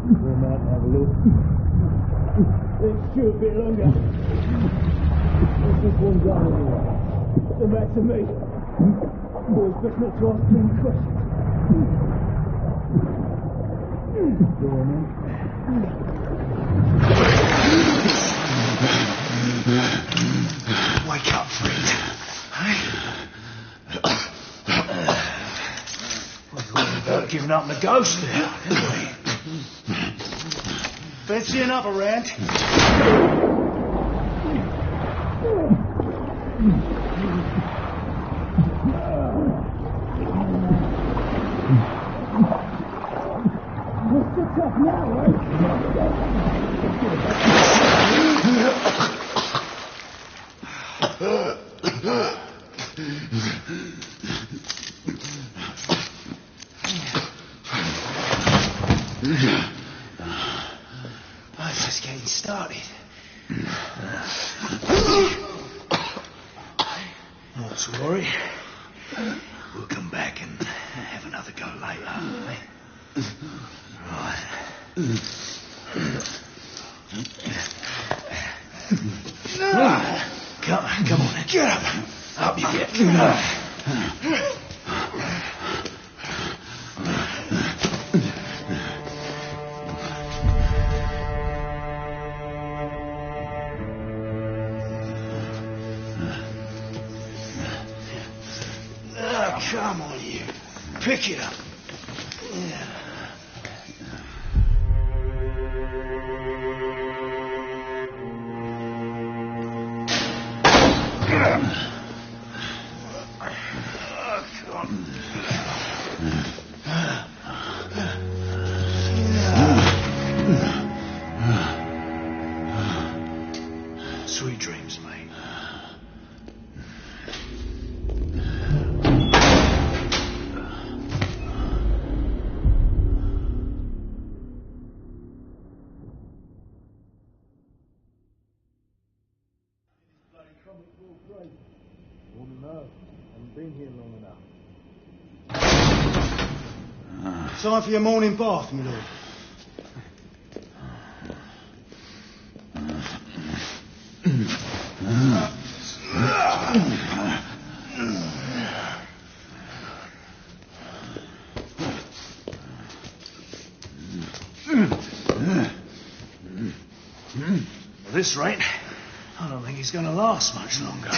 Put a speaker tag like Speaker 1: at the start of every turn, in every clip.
Speaker 1: Come out and have a look. Let's chew a bit longer. What's this one going anyway? Come back to me. Boys, best not to ask any questions. Go on, then.
Speaker 2: Wake up, friend. Hey? We thought about giving up the ghost there, didn't we? Fancy another round?
Speaker 1: What's the tough now, eh?
Speaker 2: Oh, it's just getting started. Not to worry. We'll come back and have another go later. Eh? Right. Come on, get up. Up you get. Come on, you. Pick it up. Yeah. Sweet dreams, mate.
Speaker 1: Wouldn't know. Haven't been here long enough.
Speaker 2: Time for your morning bath, my lord. At this rate, I don't think he's going to last much longer.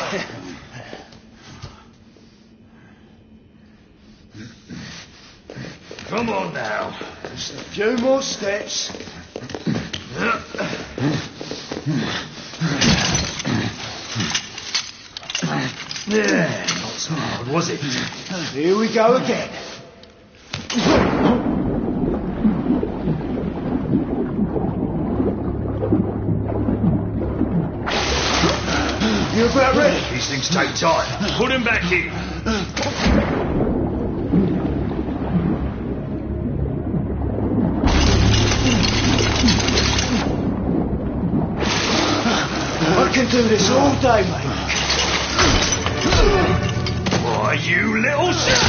Speaker 2: Come on now. Just a few more steps. Yeah, not so hard, was it? Here we go again. You about ready? These things take time. Put him back in. I can do this all day, mate. Why, you little shit!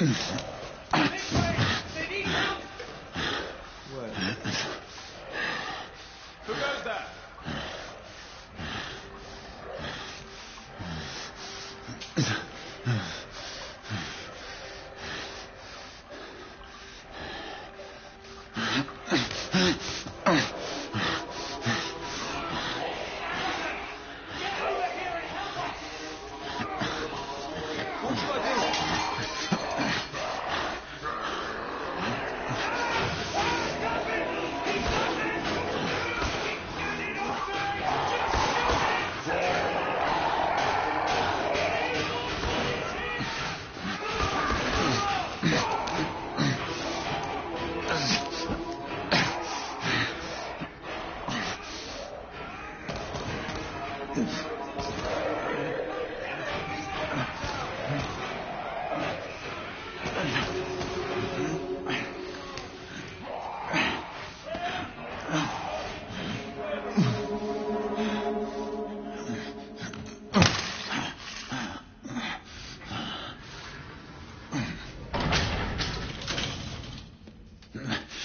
Speaker 1: Who goes there?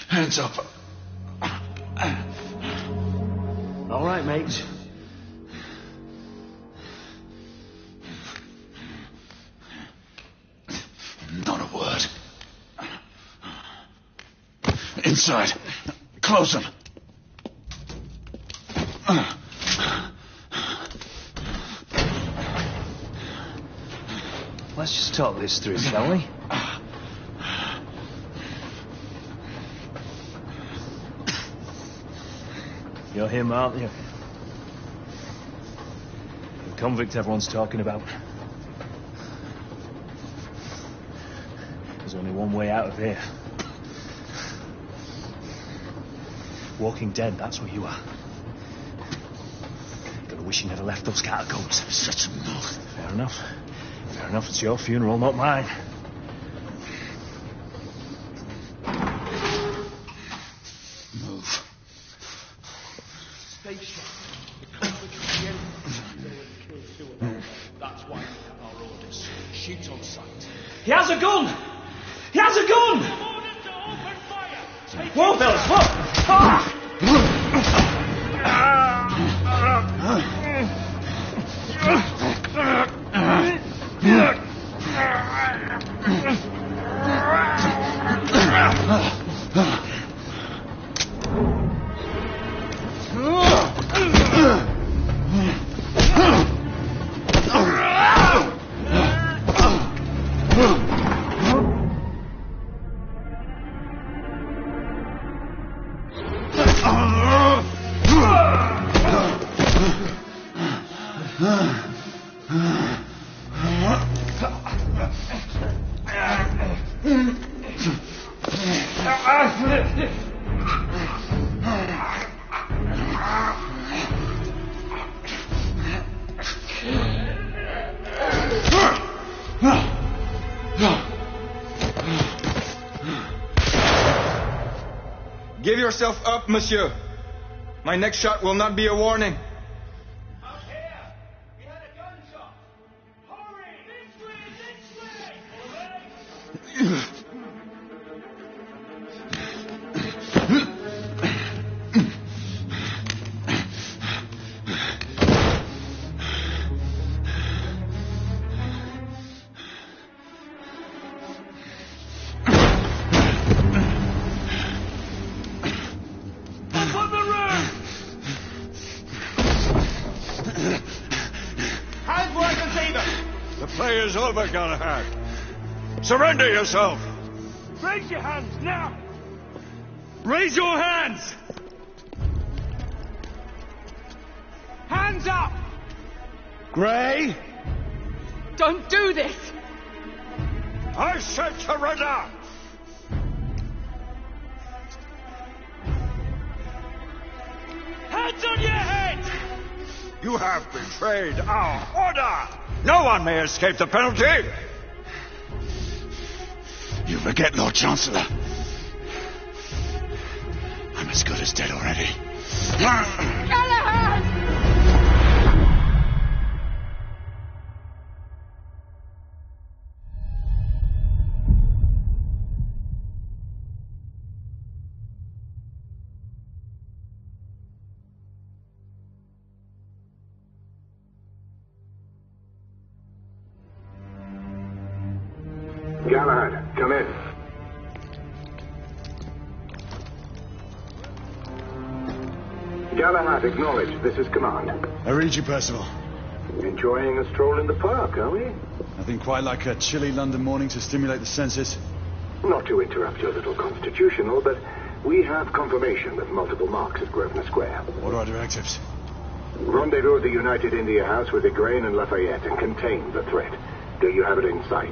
Speaker 2: Hands up.
Speaker 3: All right, mate.
Speaker 2: Not a word. Inside. Close them.
Speaker 3: Let's just talk this through, shall we? You're him, aren't you? The convict everyone's talking about. There's only one way out of here. Walking Dead, that's what you are. Gotta wish you never left those catacombs.
Speaker 2: Such a mouth.
Speaker 3: Fair enough. Fair enough, it's your funeral, not mine.
Speaker 2: Move.
Speaker 1: Spaceship. The convict was the enemy. They would kill 2 of them. That's why we have our orders. Shoot on sight.
Speaker 3: He has a gun! He has a gun!
Speaker 1: Orders to open fire! Take
Speaker 3: Whoa, fellas, whoa! Ah!
Speaker 4: Give yourself up, monsieur. My next shot will not be a warning.
Speaker 1: Out here! We had a gunshot! Hurry! This way! All right?
Speaker 2: The play's over, Galahad. Surrender yourself.
Speaker 1: Raise your hands now!
Speaker 4: Raise your hands!
Speaker 1: Hands up!
Speaker 2: Gray,
Speaker 5: Don't do this!
Speaker 2: I said surrender.
Speaker 1: Hands on your head!
Speaker 2: You have betrayed our order. No one may escape the penalty. You forget, Lord Chancellor. I'm as good as dead already.
Speaker 5: Galahad!
Speaker 6: Galahad, come in. Galahad, acknowledge. This is command.
Speaker 7: I read you, Percival.
Speaker 6: Enjoying a stroll in the park, are we?
Speaker 7: Nothing quite like a chilly London morning to stimulate the senses.
Speaker 6: Not to interrupt your little constitutional, but we have confirmation of multiple marks at Grosvenor Square.
Speaker 7: What are our directives?
Speaker 6: Rendezvous at the United India House with Igraine and Lafayette and contain the threat. Do you have it in sight?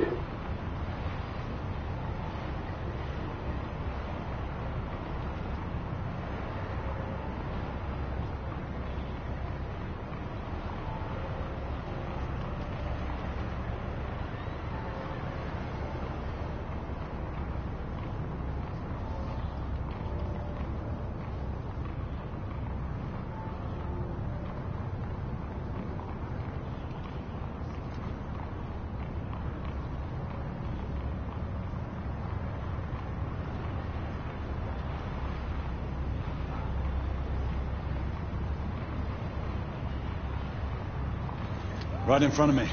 Speaker 7: Right in front of me.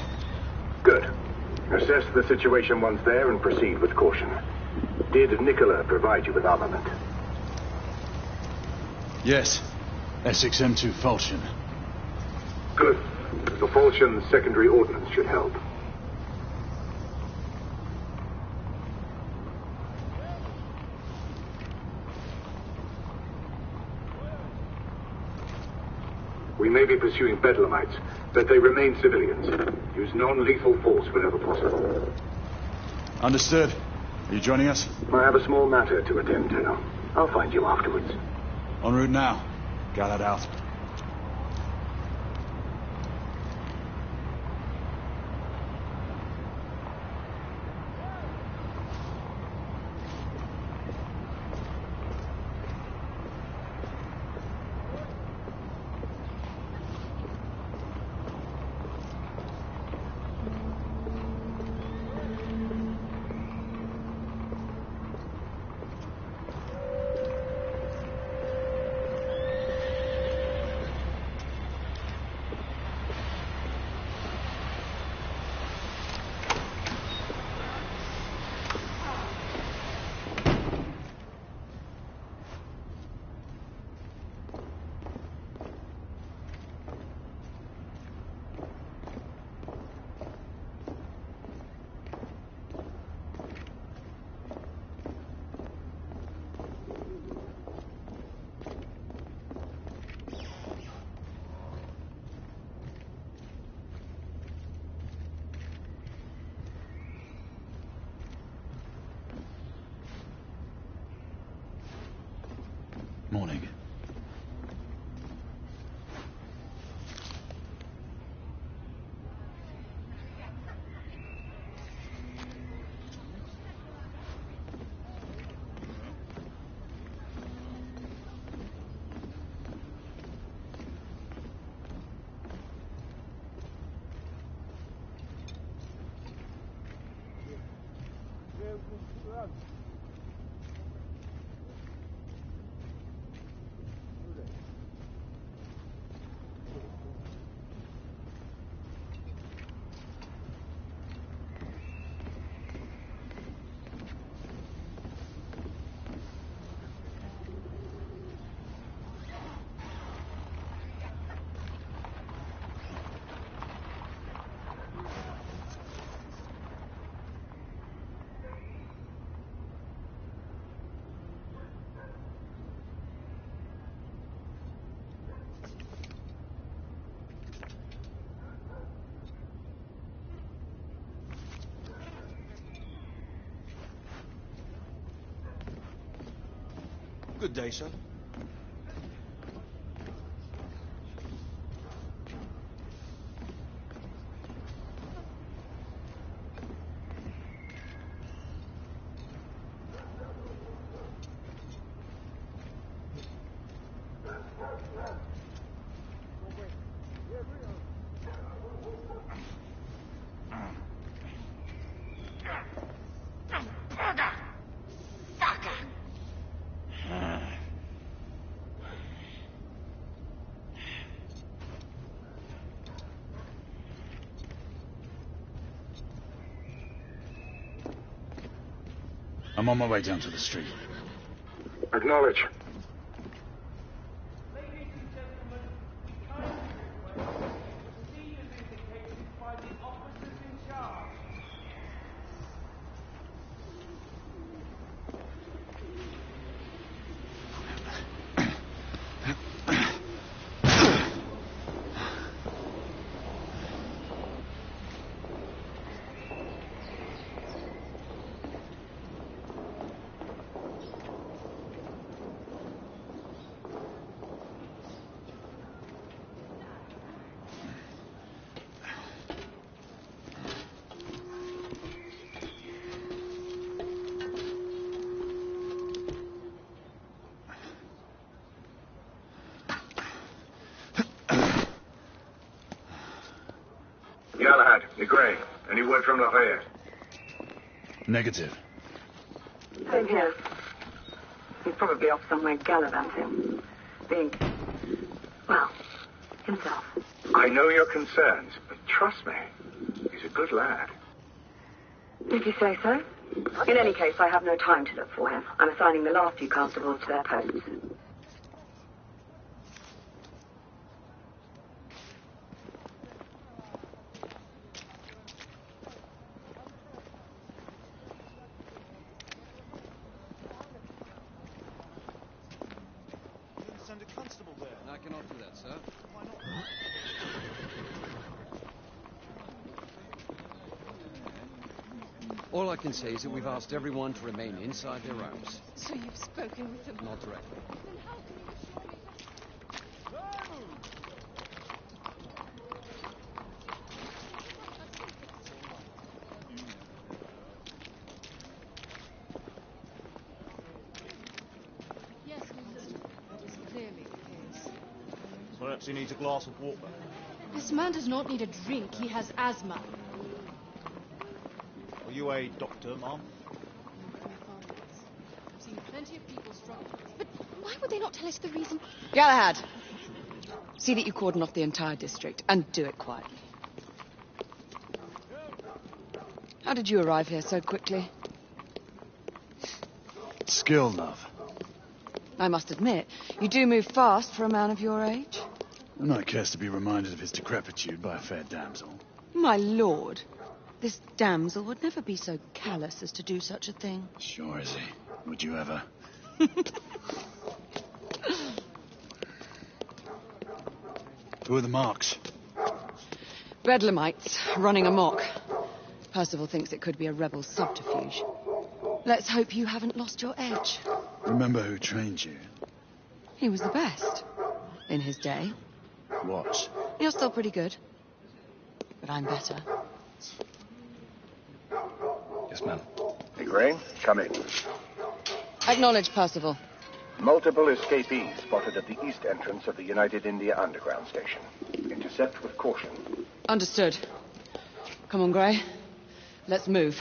Speaker 6: Good. Assess the situation once there and proceed with caution. Did Nicola provide you with armament?
Speaker 7: Yes. Essex M2 Falchion.
Speaker 6: Good. The Falchion's secondary ordnance should help. We may be pursuing Bedlamites, but they remain civilians. Use non-lethal force whenever possible.
Speaker 7: Understood. Are you joining us?
Speaker 6: I have a small matter to attend to. I'll find you afterwards.
Speaker 7: En route now. Galahad out. Morning.
Speaker 4: Good day, sir.
Speaker 7: I'm on my way down to the street.
Speaker 6: Acknowledge. Galahad, you're Gray. Any word from Lafayette?
Speaker 7: Negative.
Speaker 8: Same here. He's probably off somewhere gallivanting. Being, well, himself.
Speaker 6: I know your concerns, but trust me, he's a good lad.
Speaker 8: If you say so. In any case, I have no time to look for him. I'm assigning the last few constables to their posts.
Speaker 3: Send a constable there.
Speaker 9: I cannot do that, sir.
Speaker 3: Why not?
Speaker 9: All I can say is that we've asked everyone to remain inside their rooms.
Speaker 5: So you've spoken with them?
Speaker 9: Not directly.
Speaker 5: Then how can you assure me Yes, that is clearly the case.
Speaker 3: Perhaps he needs a glass of water.
Speaker 5: This man does not need a drink. He has asthma.
Speaker 3: Are you a doctor, Ma'am?
Speaker 5: I've seen plenty of people struggle. But why would they not tell us the reason?
Speaker 8: Galahad, see that you cordon off the entire district, and do it quietly. How did you arrive here so quickly?
Speaker 7: Skill, love.
Speaker 8: I must admit, you do move fast for a man of your age.
Speaker 7: I'm not cares to be reminded of his decrepitude by a fair damsel.
Speaker 8: My lord, this damsel would never be so callous as to do such a thing.
Speaker 7: Sure is he. Would you ever? Who are the marks?
Speaker 8: Bedlamites running amok. Percival thinks it could be a rebel subterfuge. Let's hope you haven't lost your edge.
Speaker 7: Remember who trained you?
Speaker 8: He was the best. In his day.
Speaker 7: What?
Speaker 8: You're still pretty good. But I'm better.
Speaker 2: Yes, ma'am.
Speaker 6: Hey, Gray, come in.
Speaker 8: Acknowledge, Percival.
Speaker 6: Multiple escapees spotted at the east entrance of the United India Underground Station. Intercept with caution.
Speaker 8: Understood. Come on, Gray. Let's move.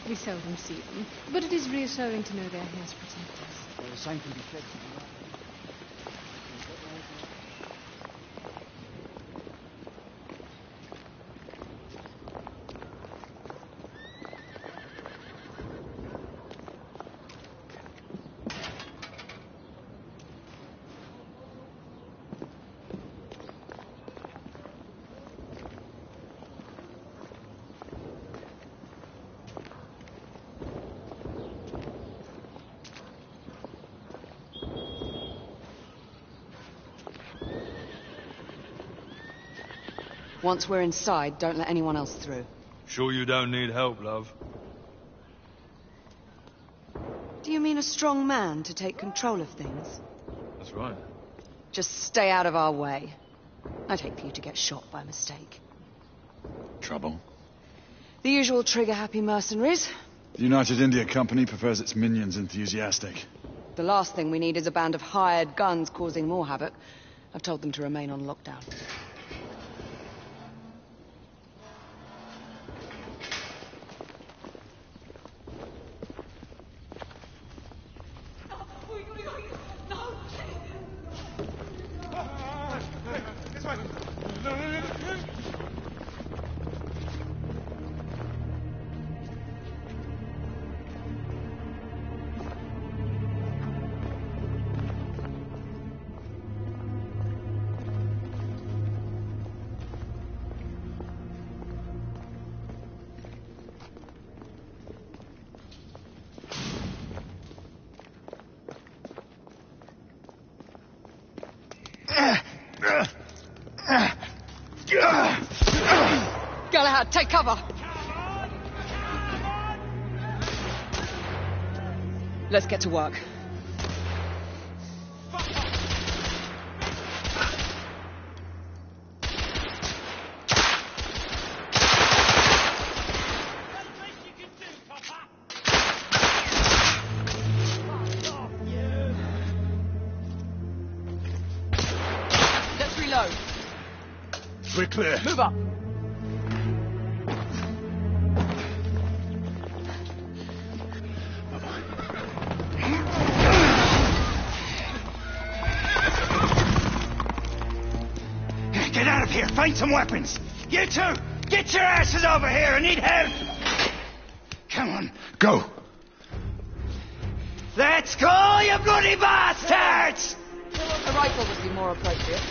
Speaker 5: We seldom see them, but it is reassuring to know they're here to protect us.
Speaker 3: Well, the same can be said.
Speaker 8: Once we're inside, don't let anyone else through.
Speaker 4: Sure you don't need help, love?
Speaker 8: Do you mean a strong man to take control of things?
Speaker 4: That's right.
Speaker 8: Just stay out of our way. I'd hate for you to get shot by mistake.
Speaker 7: Trouble?
Speaker 8: The usual trigger-happy mercenaries.
Speaker 7: The United India Company prefers its minions enthusiastic.
Speaker 8: The last thing we need is a band of hired guns causing more havoc. I've told them to remain on lockdown.
Speaker 5: Dad, take cover! Let's get to work. Let's reload.
Speaker 7: We're clear.
Speaker 5: Move up.
Speaker 2: Get out of here. Find some weapons. You two, get your asses over here. I need help. Come on.
Speaker 7: Go.
Speaker 2: Let's go, you bloody bastards!
Speaker 5: A rifle would be more appropriate.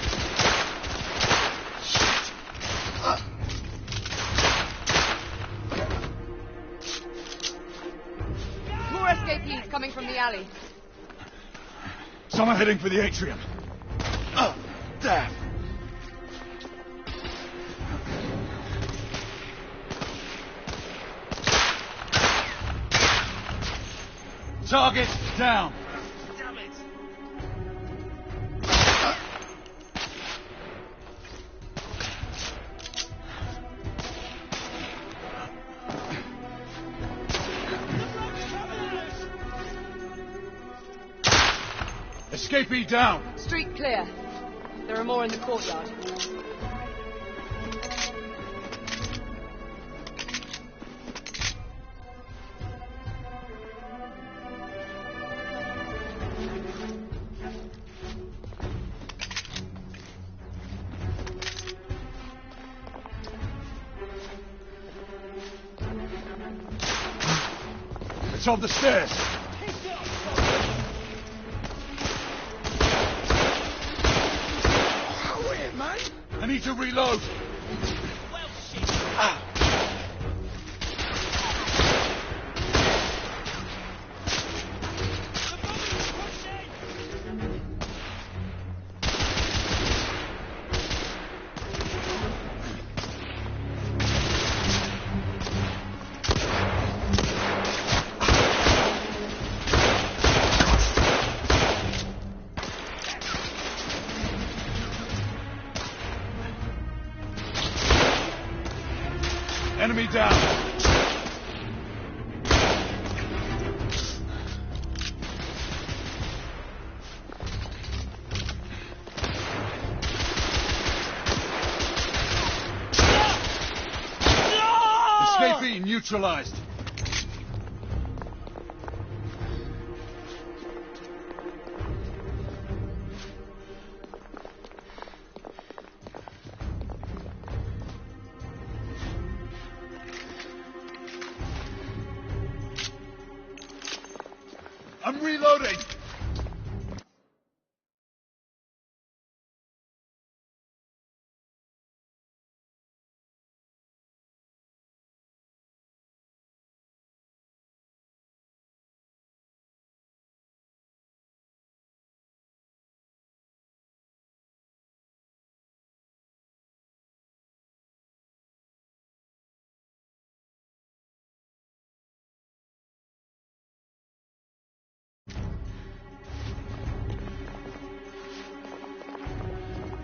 Speaker 5: More escapees coming from the alley.
Speaker 7: Someone heading for the atrium.
Speaker 2: Oh, damn.
Speaker 7: Target down.
Speaker 2: Damn it.
Speaker 7: Escapee down.
Speaker 5: Street clear. There are more in the courtyard.
Speaker 7: It's on the stairs.
Speaker 2: Where, mate?
Speaker 7: I need to reload.
Speaker 2: Well, shit. Ah.
Speaker 7: Enemy down. Escapee neutralized. I'm reloading.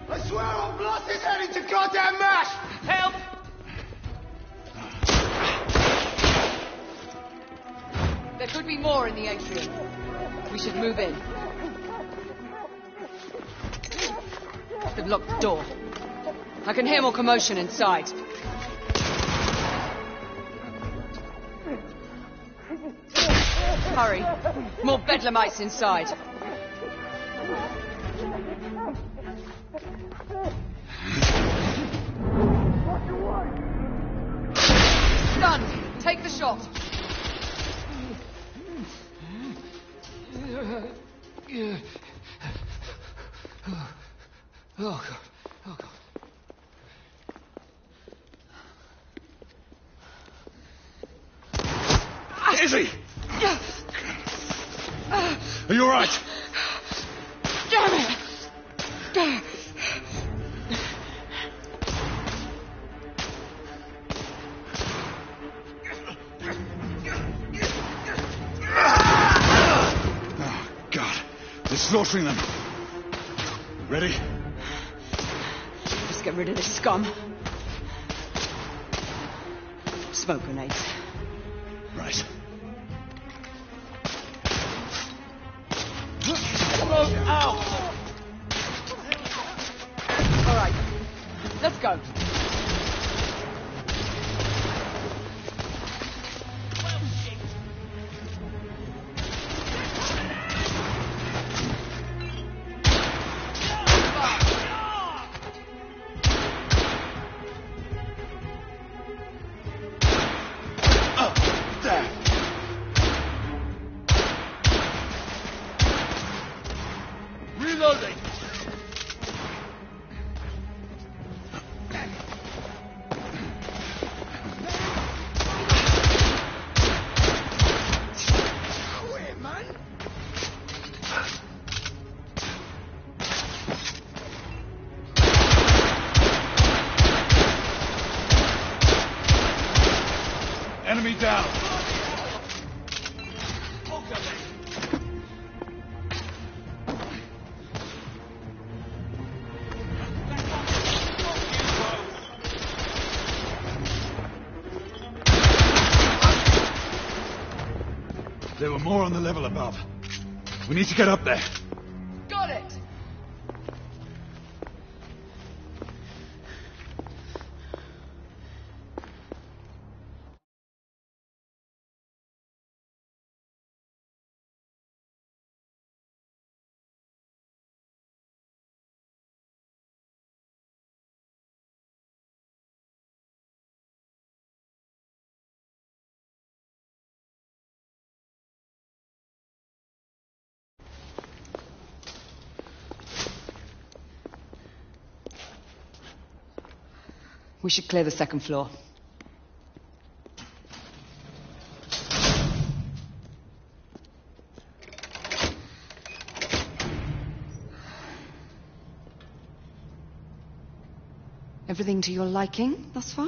Speaker 2: I swear I'll blast his head into goddamn mash! Help!
Speaker 5: There could be more in the atrium. We should move in. They've locked the door. I can hear more commotion inside. Hurry. More bedlamites inside. Stunned. Take the shot.
Speaker 2: Oh, God. Oh, God.
Speaker 7: Izzy! Are you all right?
Speaker 5: Damn it!
Speaker 7: They're slaughtering them. Ready?
Speaker 5: Let's get rid of this scum. Smoke grenades.
Speaker 7: Right.
Speaker 5: Smoke out! All right, let's go.
Speaker 1: Reloading!
Speaker 7: Enemy down. There were more on the level above. We need to get up there.
Speaker 5: Got it! We should clear the second floor. Everything to your liking thus far?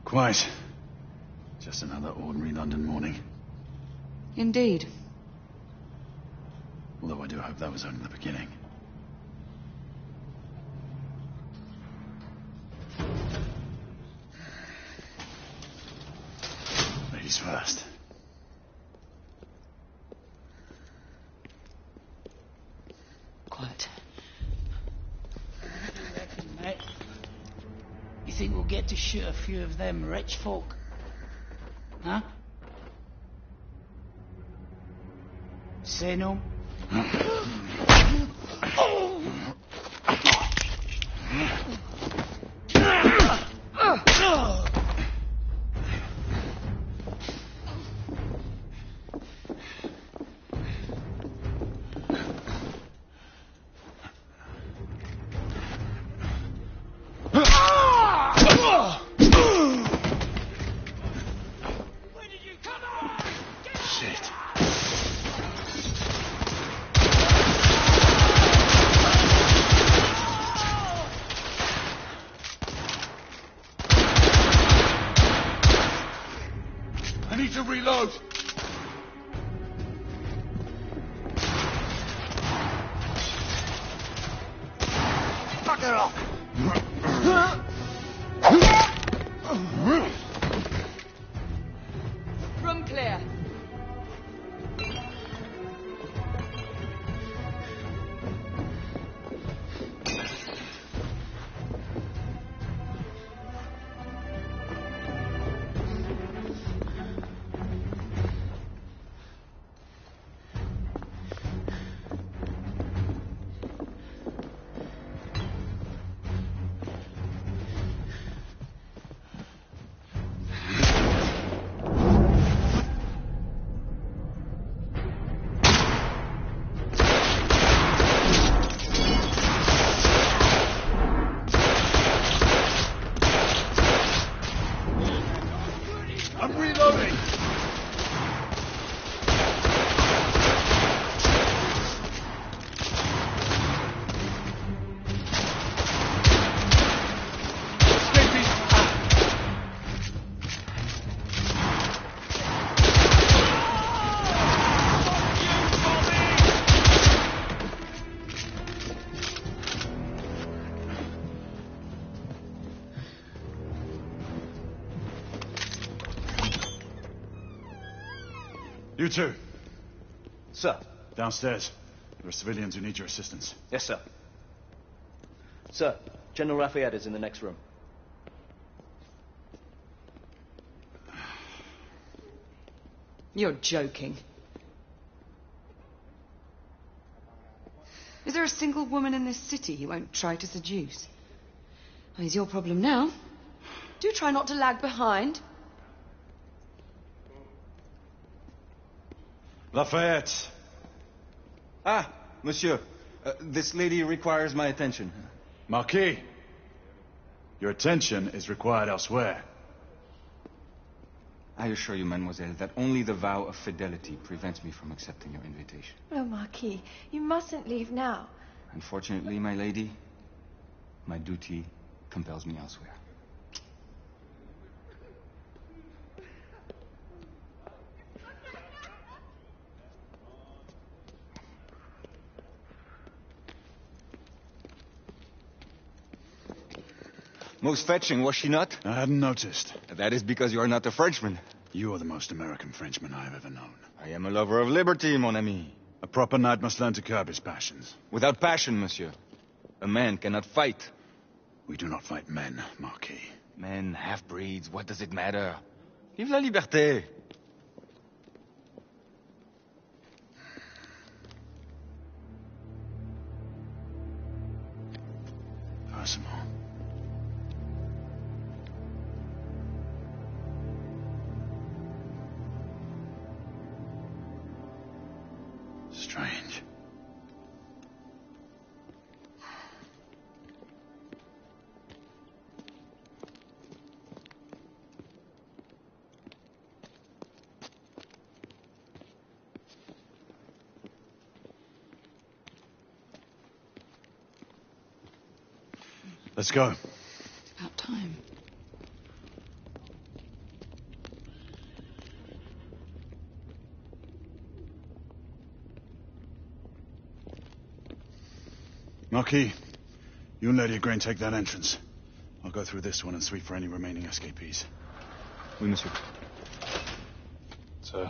Speaker 7: Quite. Just another ordinary London morning.
Speaker 5: Indeed.
Speaker 7: Although I do hope that was only the beginning. Ladies first.
Speaker 5: Quiet.
Speaker 1: Mate, you think we'll get to shoot a few of them rich folk? Huh? Say no?
Speaker 7: Shit. I need to reload.
Speaker 1: Fuck it off!
Speaker 5: Room clear.
Speaker 7: You two,
Speaker 3: Sir.
Speaker 7: downstairs. There are civilians who need your assistance.
Speaker 3: Yes, sir. Sir, General Lafayette is in the next room.
Speaker 5: You're joking. Is there a single woman in this city he won't try to seduce? Well, he's your problem now. Do try not to lag behind.
Speaker 7: Lafayette!
Speaker 4: Ah, monsieur. This lady requires my attention.
Speaker 7: Marquis! Your attention is required elsewhere.
Speaker 4: I assure you, mademoiselle, that only the vow of fidelity prevents me from accepting your invitation.
Speaker 10: Oh, Marquis, you mustn't leave now.
Speaker 4: Unfortunately, my lady, my duty compels me elsewhere. Most fetching, was she not?
Speaker 7: I hadn't noticed.
Speaker 4: That is because you are not a Frenchman.
Speaker 7: You are the most American Frenchman I have ever known.
Speaker 4: I am a lover of liberty, mon ami.
Speaker 7: A proper knight must learn to curb his passions.
Speaker 4: Without passion, monsieur, a man cannot fight.
Speaker 7: We do not fight men, Marquis.
Speaker 4: Men, half-breeds, what does it matter? Vive la liberté!
Speaker 7: Percival. Strange. Let's go.
Speaker 5: About time.
Speaker 7: Marquis, you and Lady Grain take that entrance. I'll go through this one and sweep for any remaining escapees.
Speaker 4: Oui, monsieur.
Speaker 7: Sir.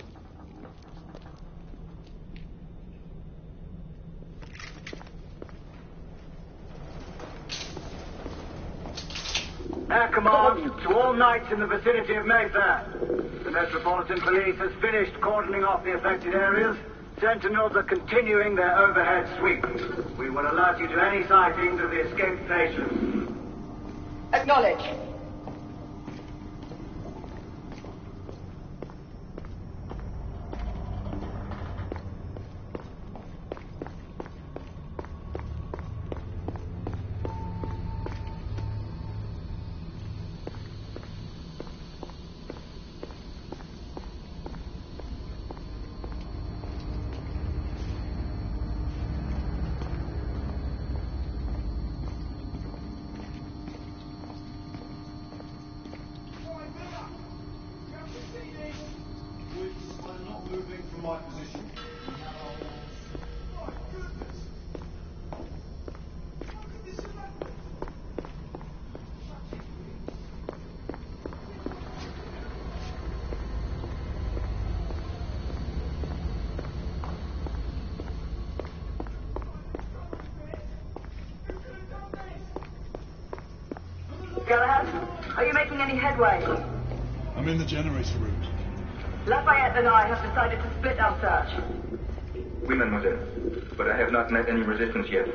Speaker 11: Air command to all knights in the vicinity of Mayfair. The Metropolitan Police has finished cordoning off the affected areas. Sentinels are continuing their overhead sweep. We will alert you to any sightings of the escaped patients.
Speaker 8: Acknowledge. Galahad, are you making any headway?
Speaker 7: I'm in the generator room.
Speaker 8: Lafayette and I have decided to split our search.
Speaker 6: Oui, mademoiselle. But I have not met any resistance yet.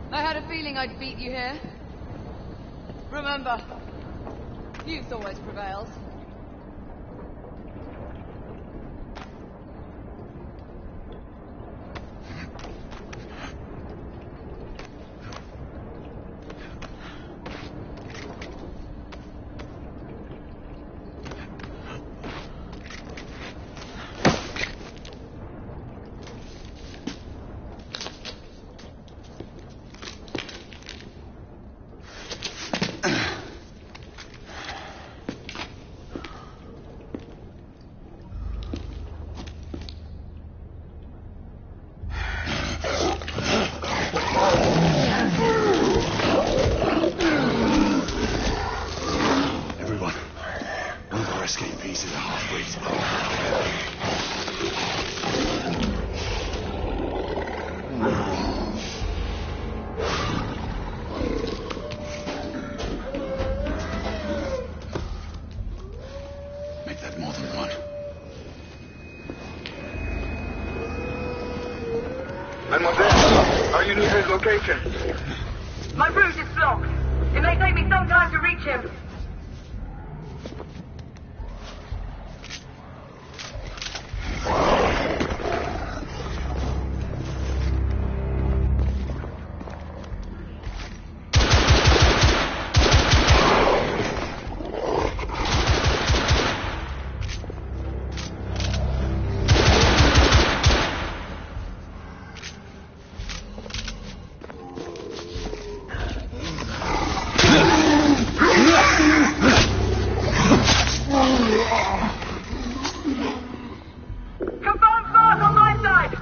Speaker 5: I had a feeling I'd beat you here. Remember, youth always prevails.
Speaker 7: Easy, the half-breed. Make that more than one.
Speaker 6: Mademoiselle, are you near his location?
Speaker 8: My route is blocked. It may take me some time to reach him. Confirm fast on my side.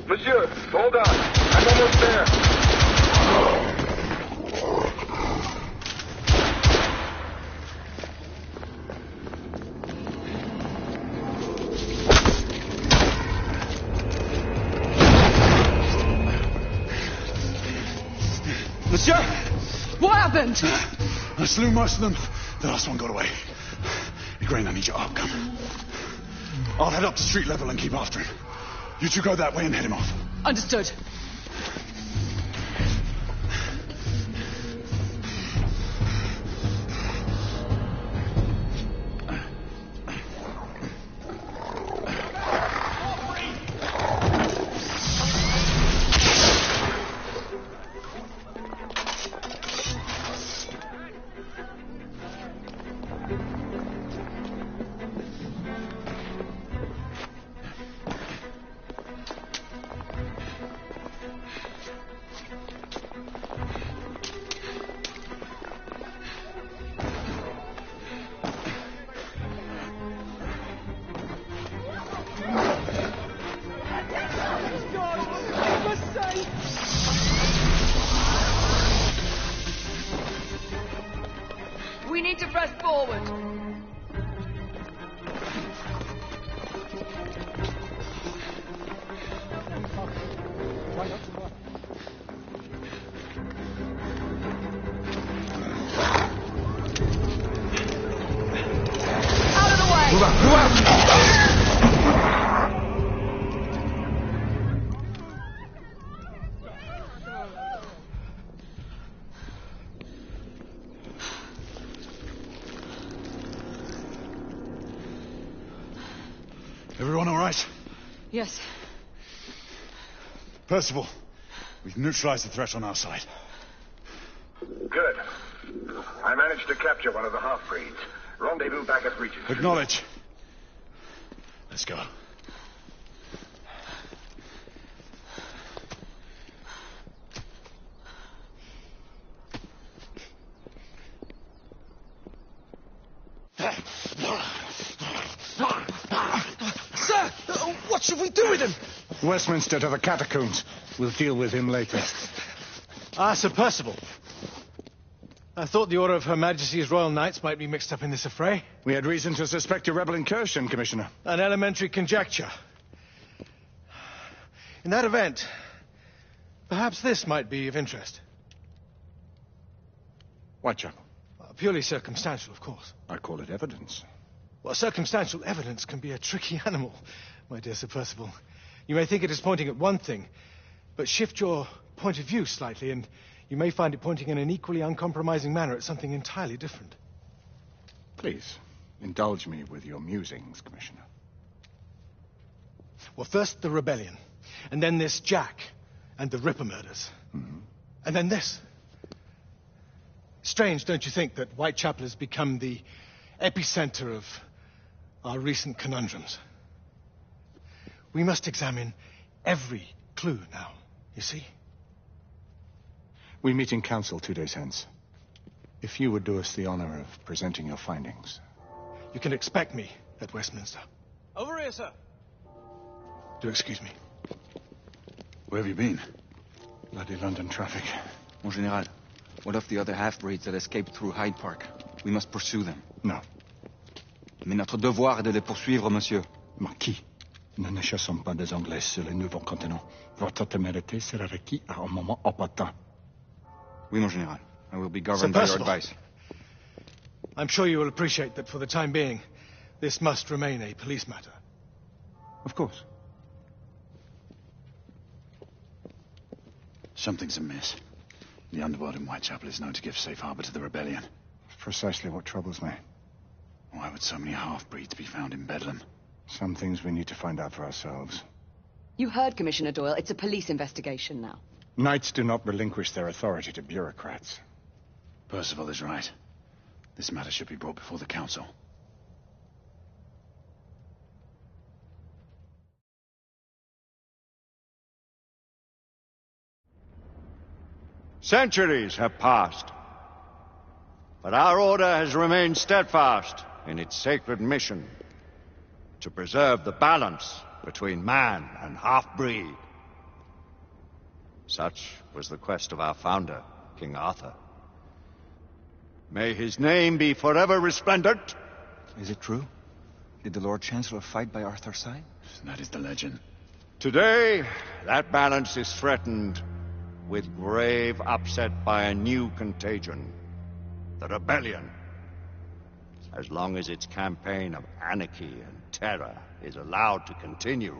Speaker 6: Monsieur, hold on. I'm almost there.
Speaker 3: Monsieur!
Speaker 5: What happened?
Speaker 7: I slew most of them. The last one got away. Igraine, I need your outcome. I'll head up to street level and keep after him. You two go that way and head him off.
Speaker 5: Understood. We need to press forward. Out of the way!
Speaker 4: Move out! Move out!
Speaker 7: Everyone all right?
Speaker 5: Yes.
Speaker 7: Percival, we've neutralized the threat on our side.
Speaker 6: Good. I managed to capture one of the half-breeds. Rendezvous back at Regent.
Speaker 7: Acknowledge. Let's go.
Speaker 9: Sir! What should we do with him?
Speaker 12: Westminster to the catacombs. We'll deal with him later.
Speaker 13: Ah, Sir Percival. I thought the Order of Her Majesty's Royal Knights might be mixed up in this affray.
Speaker 12: We had reason to suspect a rebel incursion, Commissioner.
Speaker 13: An elementary conjecture. In that event, perhaps this might be of interest.
Speaker 12: Whitechapel.
Speaker 13: Purely circumstantial, of course.
Speaker 12: I call it evidence.
Speaker 13: Well, circumstantial evidence can be a tricky animal, my dear Sir Percival. You may think it is pointing at one thing, but shift your point of view slightly, and you may find it pointing in an equally uncompromising manner at something entirely different.
Speaker 12: Please, indulge me with your musings, Commissioner.
Speaker 13: Well, first the rebellion, and then this Jack and the Ripper murders.
Speaker 12: Mm-hmm.
Speaker 13: And then this. Strange, don't you think, that Whitechapel has become the epicenter of our recent conundrums? We must examine every clue now, you see?
Speaker 12: We meet in council 2 days hence. If you would do us the honor of presenting your findings.
Speaker 13: You can expect me at Westminster.
Speaker 3: Over here, sir.
Speaker 13: Do excuse me.
Speaker 7: Where have you been?
Speaker 12: Bloody London traffic.
Speaker 4: Mon Général, what of the other half-breeds that escaped through Hyde Park? We must pursue them.
Speaker 12: No.
Speaker 4: Mais notre devoir est de les poursuivre, monsieur.
Speaker 12: Marquis, nous ne chassons pas des Anglais sur les nouveaux continents. Votre témérité sera requise à un moment opportun.
Speaker 4: Oui, mon Général. I will be governed by your advice.
Speaker 13: I'm sure you will appreciate that for the time being, this must remain a police matter.
Speaker 12: Of course.
Speaker 7: Something's amiss. The underworld in Whitechapel is known to give safe harbor to the rebellion.
Speaker 12: Precisely what troubles me.
Speaker 7: Why would so many half-breeds be found in Bedlam?
Speaker 12: Some things we need to find out for ourselves.
Speaker 8: You heard, Commissioner Doyle. It's a police investigation now.
Speaker 12: Knights do not relinquish their authority to bureaucrats.
Speaker 7: Percival is right. This matter should be brought before the council.
Speaker 14: Centuries have passed, but our order has remained steadfast in its sacred mission to preserve the balance between man and half-breed. Such was the quest of our founder, King Arthur. May his name be forever resplendent.
Speaker 4: Is it true? Did the Lord Chancellor fight by Arthur's side?
Speaker 7: That is the legend.
Speaker 14: Today, that balance is threatened with grave upset by a new contagion, the rebellion. As long as its campaign of anarchy and terror is allowed to continue,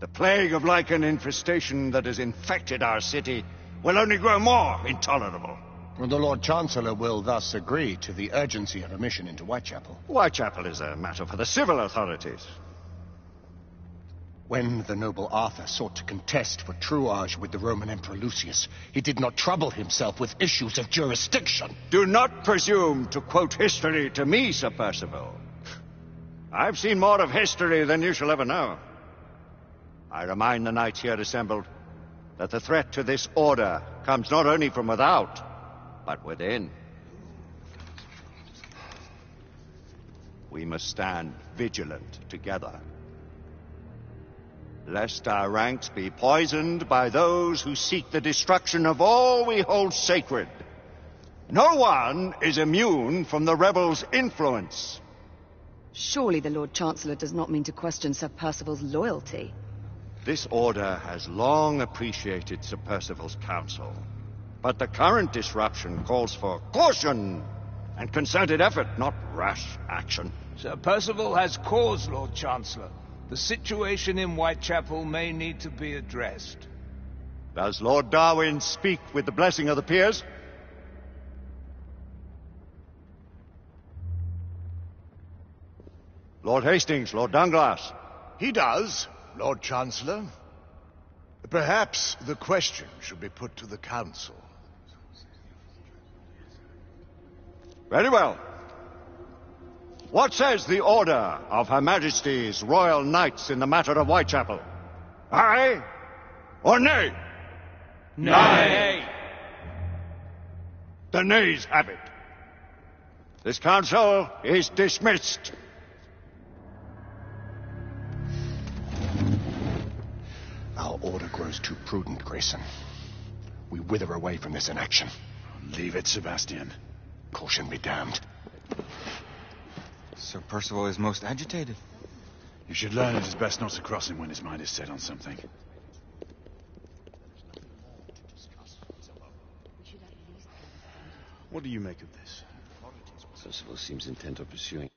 Speaker 14: the plague of lichen infestation that has infected our city will only grow more intolerable.
Speaker 12: Well, the Lord Chancellor will thus agree to the urgency of a mission into Whitechapel.
Speaker 14: Whitechapel is a matter for the civil authorities.
Speaker 12: When the noble Arthur sought to contest for truage with the Roman Emperor Lucius, he did not trouble himself with issues of jurisdiction.
Speaker 14: Do not presume to quote history to me, Sir Percival. I've seen more of history than you shall ever know. I remind the knights here assembled that the threat to this order comes not only from without, but within. We must stand vigilant together, lest our ranks be poisoned by those who seek the destruction of all we hold sacred. No one is immune from the rebels' influence.
Speaker 8: Surely the Lord Chancellor does not mean to question Sir Percival's loyalty.
Speaker 14: This order has long appreciated Sir Percival's counsel, but the current disruption calls for caution and concerted effort, not rash action.
Speaker 15: Sir Percival has cause, Lord Chancellor. The situation in Whitechapel may need to be addressed.
Speaker 14: Does Lord Darwin speak with the blessing of the peers? Lord Hastings, Lord Dunglass.
Speaker 16: He does, Lord Chancellor. Perhaps the question should be put to the Council.
Speaker 14: Very well. What says the Order of Her Majesty's Royal Knights in the matter of Whitechapel? Aye or nay?
Speaker 15: Nay.
Speaker 14: The nays have it. This council is dismissed.
Speaker 12: Our order grows too prudent, Grayson. We wither away from this inaction.
Speaker 7: Leave it, Sebastian.
Speaker 12: Caution be damned.
Speaker 4: Sir Percival is most agitated.
Speaker 7: You should learn it is best not to cross him when his mind is set on something. What do you make of this?
Speaker 9: Percival seems intent on pursuing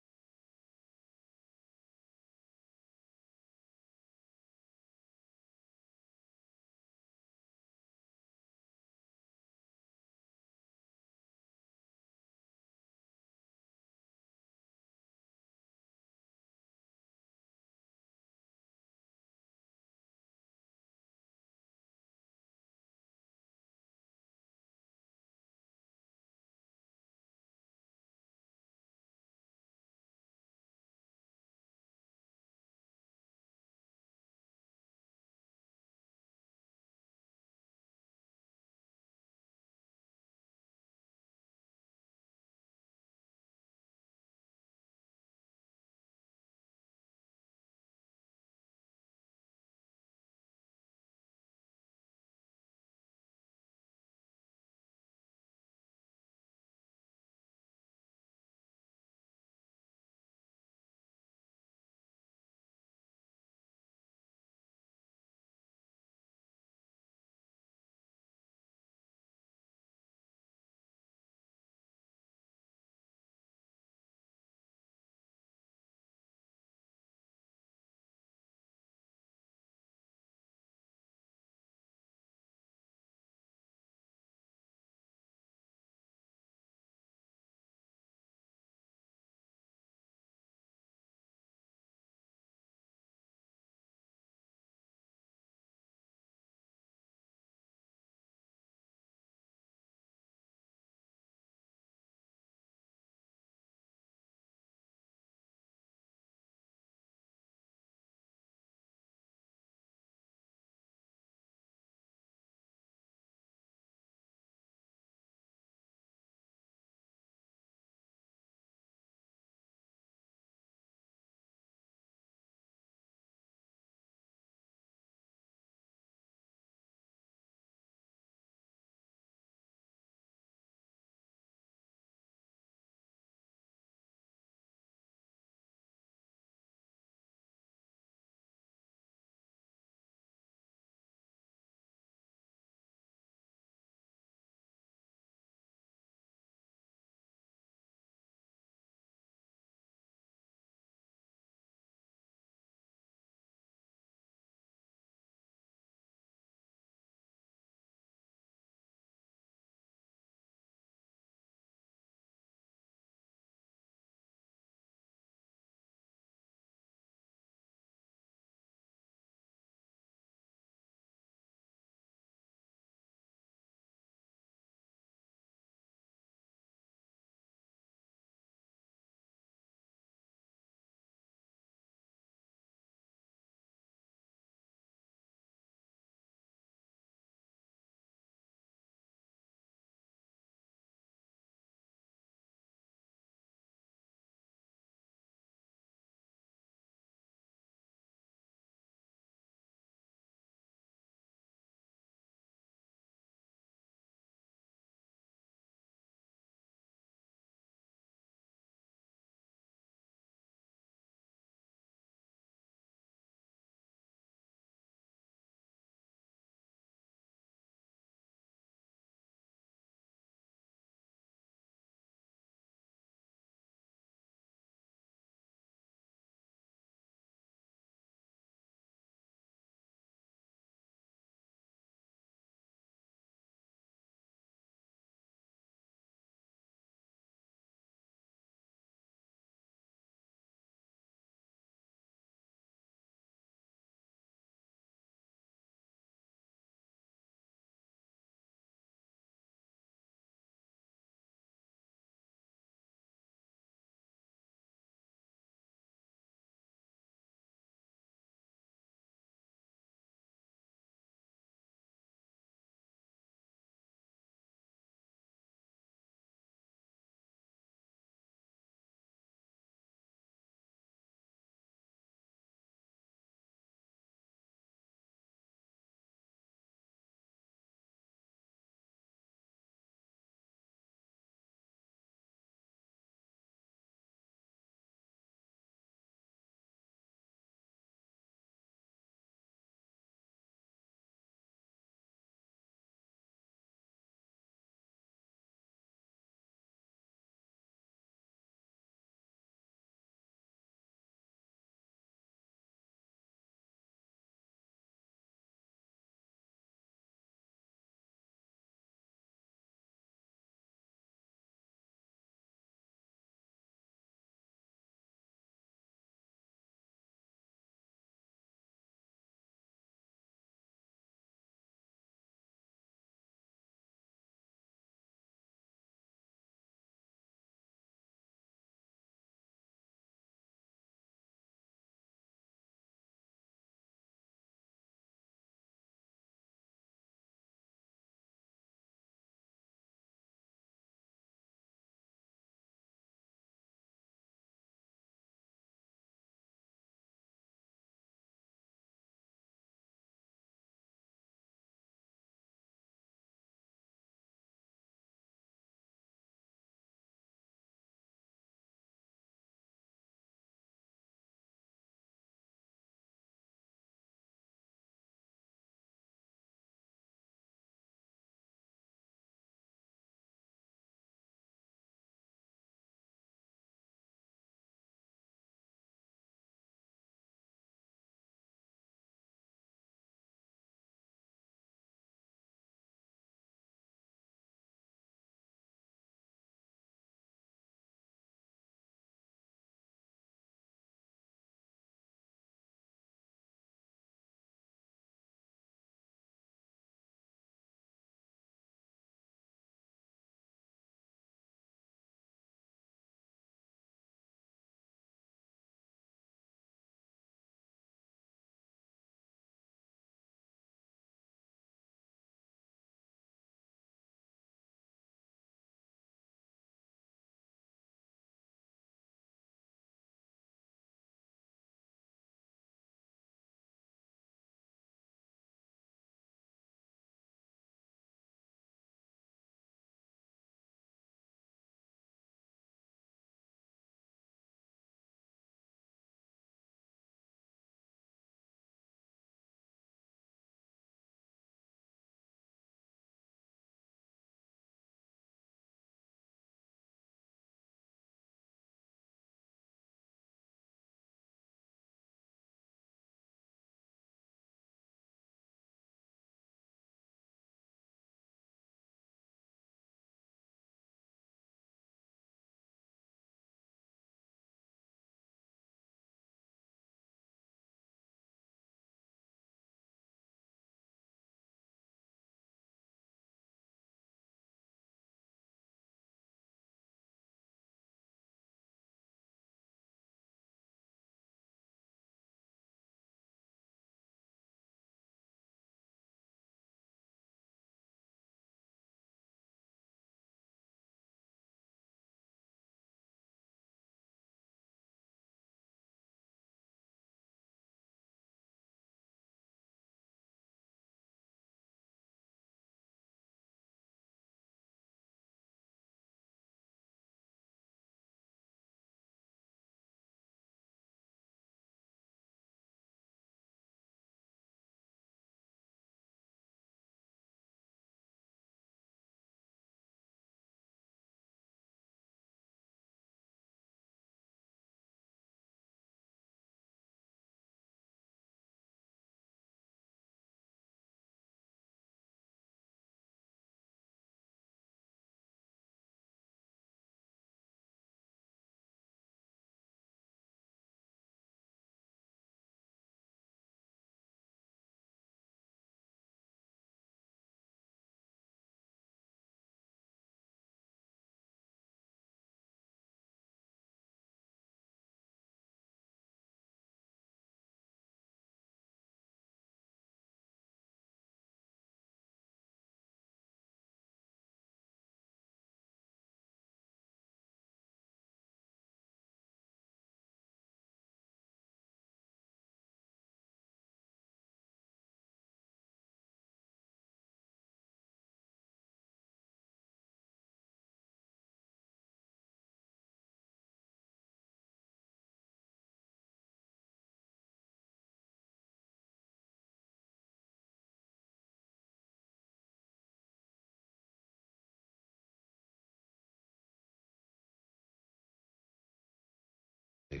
Speaker 17: You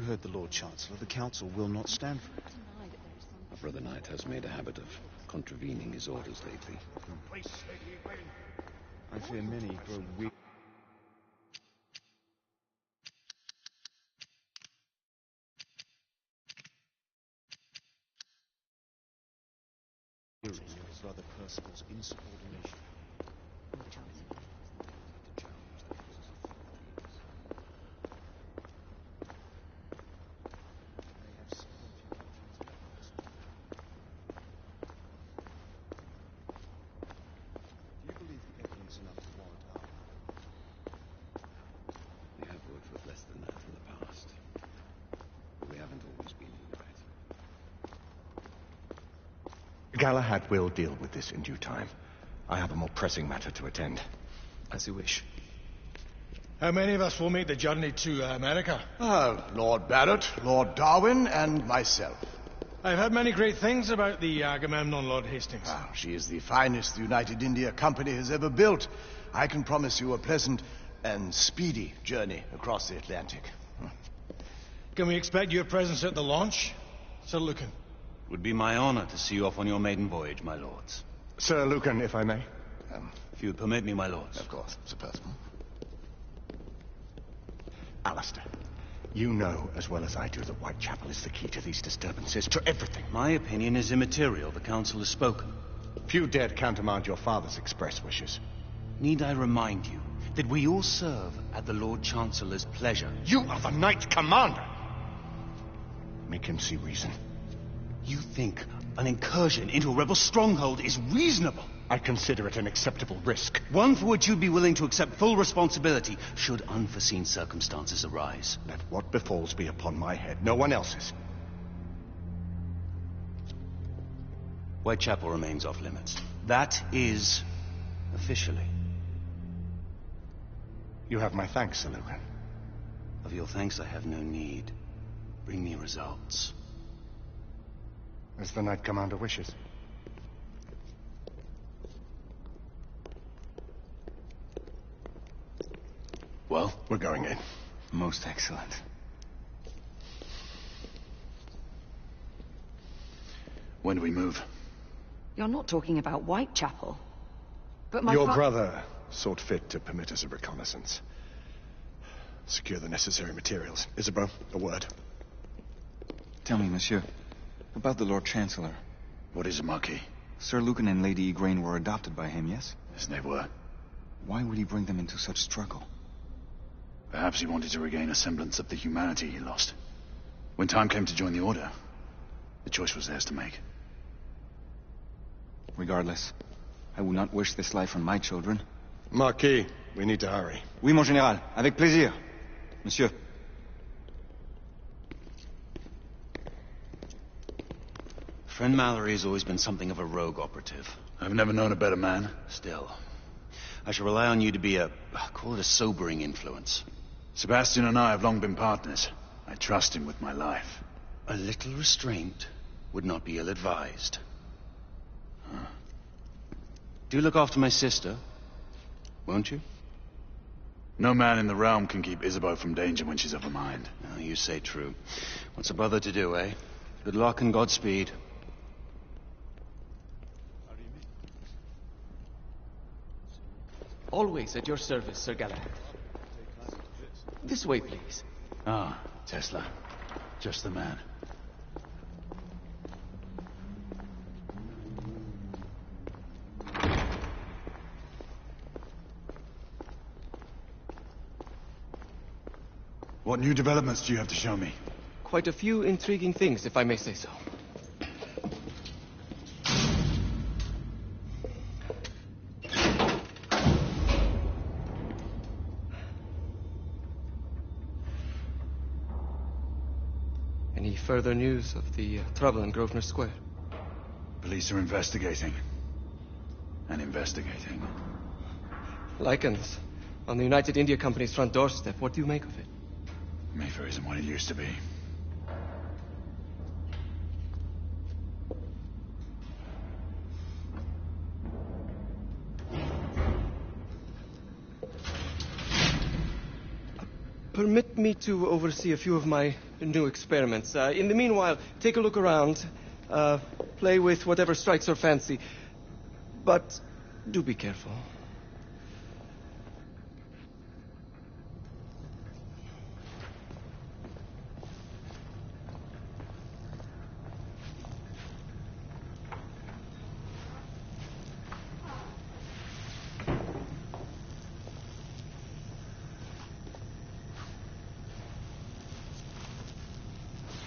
Speaker 17: heard the Lord Chancellor. The Council will not stand for it.
Speaker 9: Our brother Knight has made a habit of contravening his orders lately.
Speaker 17: I fear many grow weak. Of his brother Percival's insubordination.
Speaker 12: Galahad will deal with this in due time. I have a more pressing matter to attend.
Speaker 17: As you wish.
Speaker 13: How many of us will make the journey to America?
Speaker 16: Lord Barrett, Lord Darwin, and myself.
Speaker 13: I've heard many great things about the Agamemnon, Lord Hastings.
Speaker 16: She is the finest the United India Company has ever built. I can promise you a pleasant and speedy journey across the Atlantic.
Speaker 13: Can we expect your presence at the launch, Sir Lucan?
Speaker 18: It would be my honor to see you off on your maiden voyage, my lords.
Speaker 12: Sir Lucan, if I may.
Speaker 18: If you would permit me, my lords.
Speaker 16: Of course, Sir Percival.
Speaker 12: Alistair, you know as well as I do that Whitechapel is the key to these disturbances, to everything.
Speaker 18: My opinion is immaterial. The Council has spoken.
Speaker 12: Few dared countermand your father's express wishes.
Speaker 18: Need I remind you that we all serve at the Lord Chancellor's pleasure?
Speaker 12: You are the Knight Commander! Make him see reason.
Speaker 18: You think an incursion into a rebel stronghold is reasonable?
Speaker 12: I consider it an acceptable risk.
Speaker 18: One for which you'd be willing to accept full responsibility should unforeseen circumstances arise.
Speaker 12: Let what befalls be upon my head, no one else's.
Speaker 18: Whitechapel remains off limits. That is officially.
Speaker 12: You have my thanks, Sir Lucan.
Speaker 18: Of your thanks I have no need. Bring me results.
Speaker 12: As the Knight Commander wishes.
Speaker 17: Well?
Speaker 12: We're going in.
Speaker 17: Most excellent. When do we move?
Speaker 8: You're not talking about Whitechapel. But my
Speaker 12: Your brother sought fit to permit us a reconnaissance. Secure the necessary materials. Isabeau, a word.
Speaker 4: Tell me, monsieur, about the Lord Chancellor.
Speaker 17: What is it, Marquis?
Speaker 4: Sir Lucan and Lady Igraine were adopted by him, yes?
Speaker 17: Yes, they were.
Speaker 4: Why would he bring them into such struggle?
Speaker 17: Perhaps he wanted to regain a semblance of the humanity he lost. When time came to join the Order, the choice was theirs to make.
Speaker 4: Regardless, I would not wish this life on my children.
Speaker 12: Marquis, we need to hurry.
Speaker 4: Oui, mon général. Avec plaisir. Monsieur.
Speaker 18: Friend Mallory has always been something of a rogue operative.
Speaker 17: I've never known a better man.
Speaker 18: Still, I shall rely on you to be call it a sobering influence.
Speaker 17: Sebastian and I have long been partners. I trust him with my life.
Speaker 18: A little restraint would not be ill-advised. Do look after my sister, won't you?
Speaker 17: No man in the realm can keep Isabeau from danger when she's of a mind.
Speaker 18: Oh, you say true. What's a brother to do, eh? Good luck and Godspeed.
Speaker 19: Always at your service, Sir Galahad. This way, please.
Speaker 17: Ah, Tesla. Just the man. What new developments do you have to show me?
Speaker 19: Quite a few intriguing things, if I may say so. Any further news of the trouble in Grosvenor Square?
Speaker 17: Police are investigating. And investigating.
Speaker 19: Lycans on the United India Company's front doorstep. What do you make of it?
Speaker 17: Mayfair isn't what it used to be.
Speaker 18: A
Speaker 19: permit me to oversee a few of my new experiments. In the meanwhile, take a look around. Play with whatever strikes your fancy. But do be careful.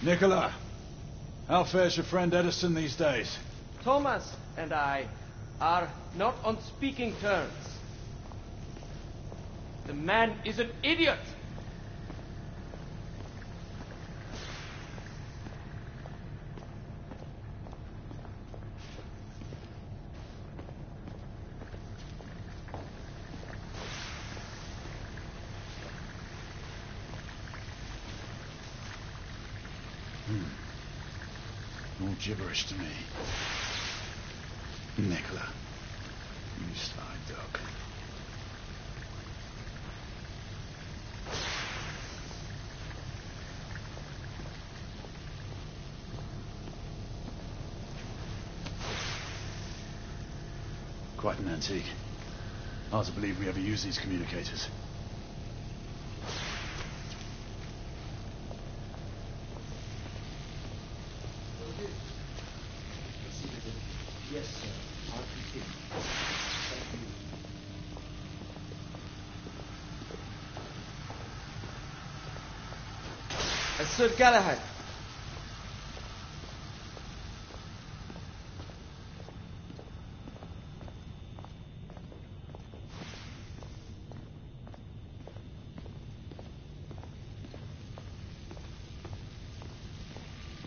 Speaker 17: Nicola, how fares your friend Edison these days?
Speaker 19: Thomas and I are not on speaking terms. The man is an idiot.
Speaker 17: All gibberish to me. Nicola, you sly dog. Quite an antique. Hard to believe we ever use these communicators.
Speaker 19: Yes, sir. RPT. Thank you. Sir Galahad.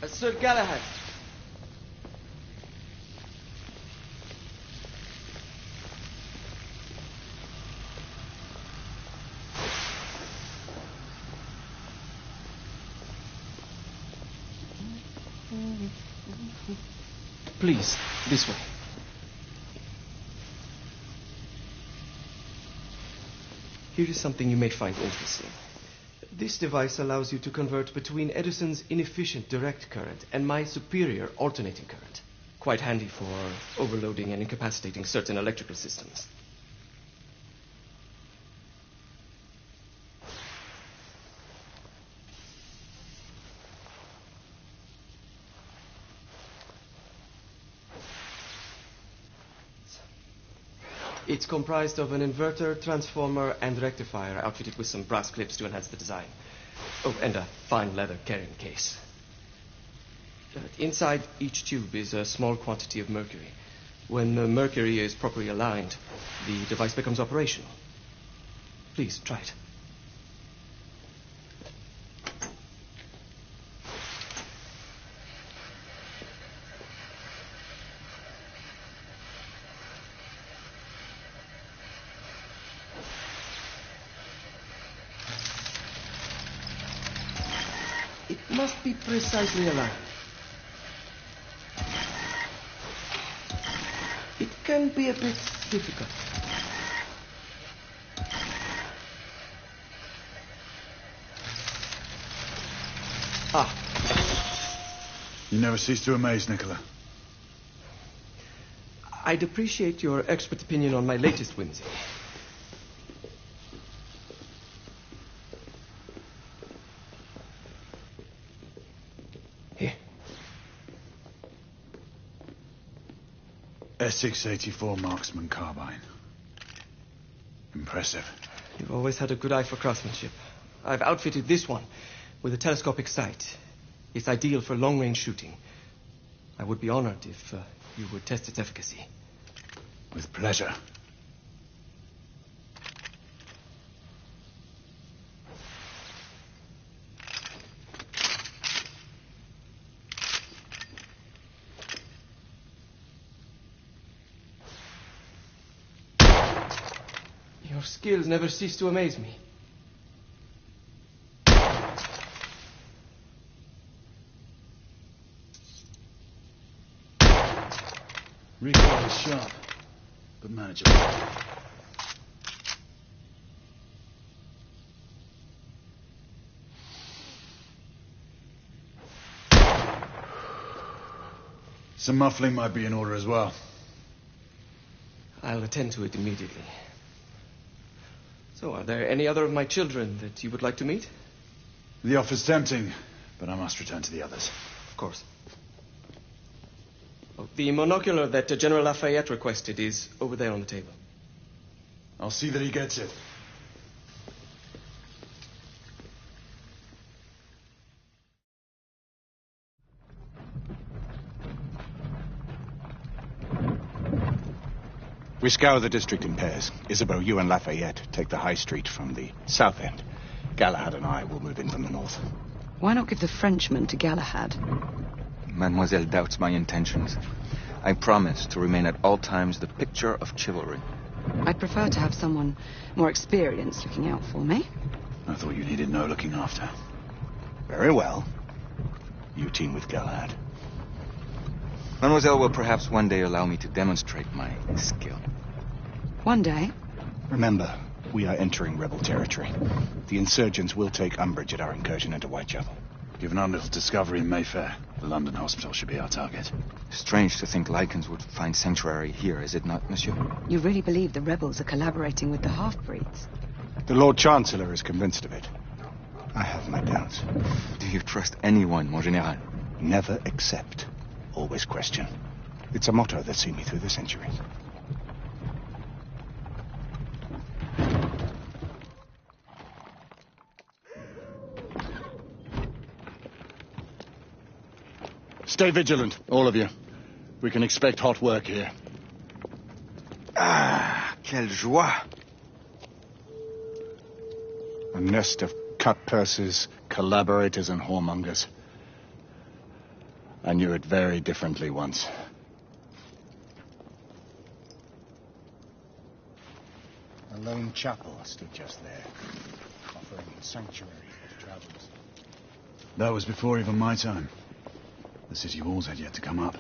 Speaker 19: Sir Galahad. Please, this way. Here is something you may find interesting. This device allows you to convert between Edison's inefficient direct current and my superior alternating current. Quite handy for overloading and incapacitating certain electrical systems. It's comprised of an inverter, transformer, and rectifier outfitted with some brass clips to enhance the design. Oh, and a fine leather carrying case. Inside each tube is a small quantity of mercury. When the mercury is properly aligned, the device becomes operational. Please, try it. It must be precisely aligned. It can be a bit difficult.
Speaker 17: You never cease to amaze, Nicola.
Speaker 19: I'd appreciate your expert opinion on my latest whimsy.
Speaker 17: S684 Marksman Carbine. Impressive.
Speaker 19: You've always had a good eye for craftsmanship. I've outfitted this one with a telescopic sight. It's ideal for long-range shooting. I would be honored if you would test its efficacy.
Speaker 17: With pleasure.
Speaker 19: Your skills never cease to amaze me.
Speaker 17: Recoil is sharp, but manageable. Some muffling might be in order as well.
Speaker 19: I'll attend to it immediately. So, are there any other of my children that you would like to meet?
Speaker 17: The offer's tempting, but I must return to the others.
Speaker 19: Of course. Oh, the monocular that General Lafayette requested is over there on the table.
Speaker 17: I'll see that he gets it.
Speaker 12: We scour the district in pairs. Isabeau, you and Lafayette take the high street from the south end. Galahad and I will move in from the north.
Speaker 8: Why not give the Frenchman to Galahad?
Speaker 4: Mademoiselle doubts my intentions. I promise to remain at all times the picture of chivalry.
Speaker 8: I'd prefer to have someone more experienced looking out for me.
Speaker 17: I thought you needed no looking after.
Speaker 12: Very well. You team with Galahad.
Speaker 4: Mademoiselle will perhaps one day allow me to demonstrate my skill.
Speaker 8: One day?
Speaker 12: Remember, we are entering rebel territory. The insurgents will take umbrage at our incursion into Whitechapel.
Speaker 17: Given our little discovery in Mayfair, the London hospital should be our target.
Speaker 4: Strange to think Lycans would find sanctuary here, is it not, monsieur?
Speaker 8: You really believe the rebels are collaborating with the half-breeds?
Speaker 12: The Lord Chancellor is convinced of it. I have my doubts.
Speaker 4: Do you trust anyone, mon général?
Speaker 12: Never accept. Always question. It's a motto that's seen me through the centuries. Stay vigilant, all of you. We can expect hot work here.
Speaker 4: Ah, quelle joie!
Speaker 12: A nest of cut-purses, collaborators, and whoremongers. I knew it very differently once. A lone chapel stood just there, offering sanctuary to travelers.
Speaker 17: That was before even my time. The city walls had yet to come up.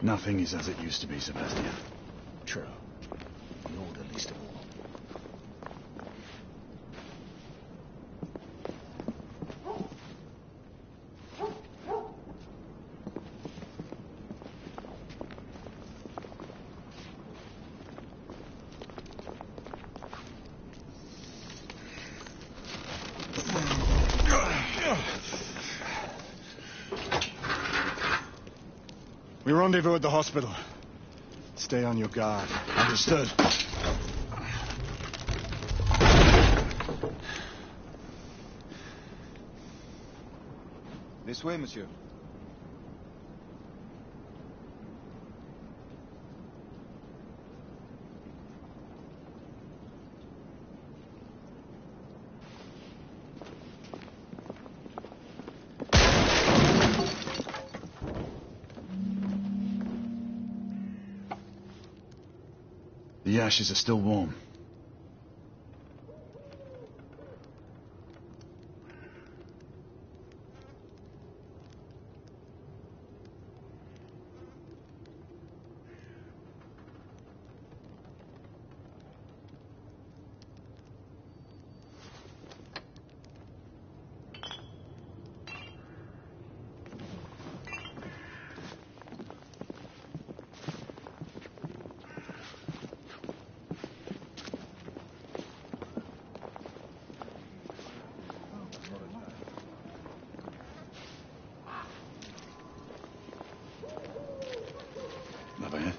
Speaker 17: Nothing is as it used to be, Sebastian.
Speaker 2: True. The Order least of all.
Speaker 12: We rendezvous at the hospital. Stay on your guard.
Speaker 17: Understood.
Speaker 4: This way, monsieur.
Speaker 17: The ashes are still warm. Lafayette?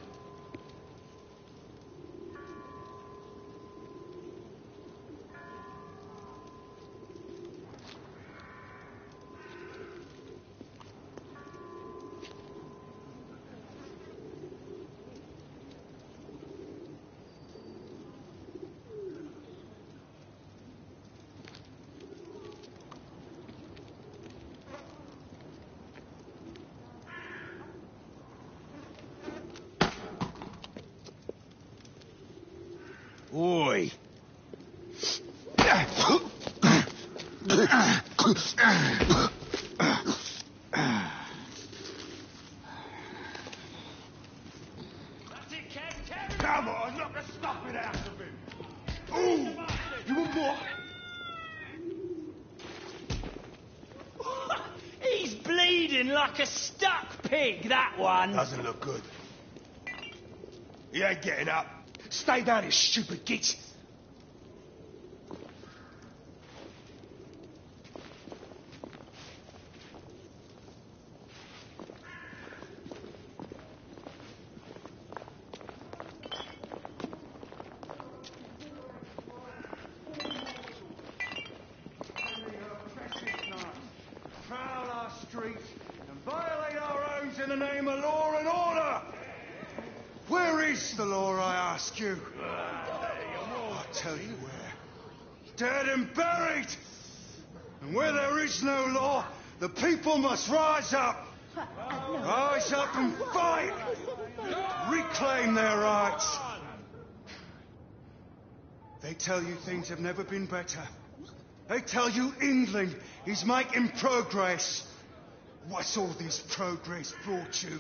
Speaker 2: Oi!
Speaker 11: Come on, knock the stuffing out of him! Ooh! You want more?
Speaker 20: He's bleeding like a stuck pig, that one.
Speaker 2: Doesn't look good. He ain't getting up. Stay down, you stupid git.
Speaker 11: Prowl our streets and violate our homes in the name of law and order! Where is the law, I ask you? I'll tell you where. Dead and buried! And where there is no law, the people must rise up! Rise up and fight! Reclaim their rights! They tell you things have never been better. They tell you England is making progress. What's all this progress brought you?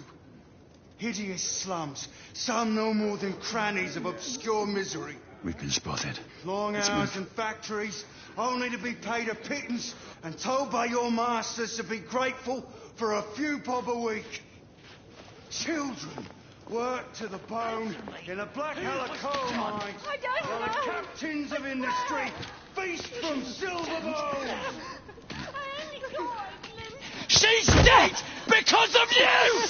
Speaker 11: Hideous slums, some no more than crannies of obscure misery.
Speaker 17: We've been spotted.
Speaker 11: Long
Speaker 17: Let's
Speaker 11: hours
Speaker 17: move.
Speaker 11: in factories, only to be paid a pittance and told by your masters to be grateful for a few bob a week. Children work to the bone in the Black Hella coal mines, while the captains of industry feast from silver bowls.
Speaker 20: She's dead because of you!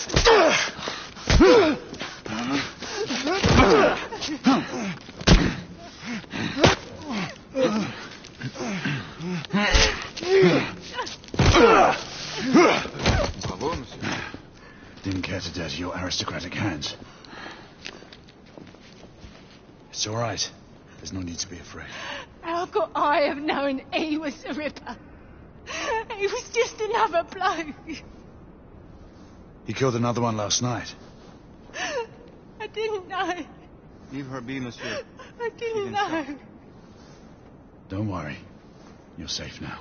Speaker 17: Bravo, monsieur. Didn't care to dirty your aristocratic hands. It's all right. There's no need to be afraid.
Speaker 10: How could I have known he was the Ripper? He was just another bloke.
Speaker 17: He killed another one last night.
Speaker 10: I didn't know.
Speaker 4: Leave her be, monsieur.
Speaker 10: I didn't know.
Speaker 17: Don't worry. You're safe now.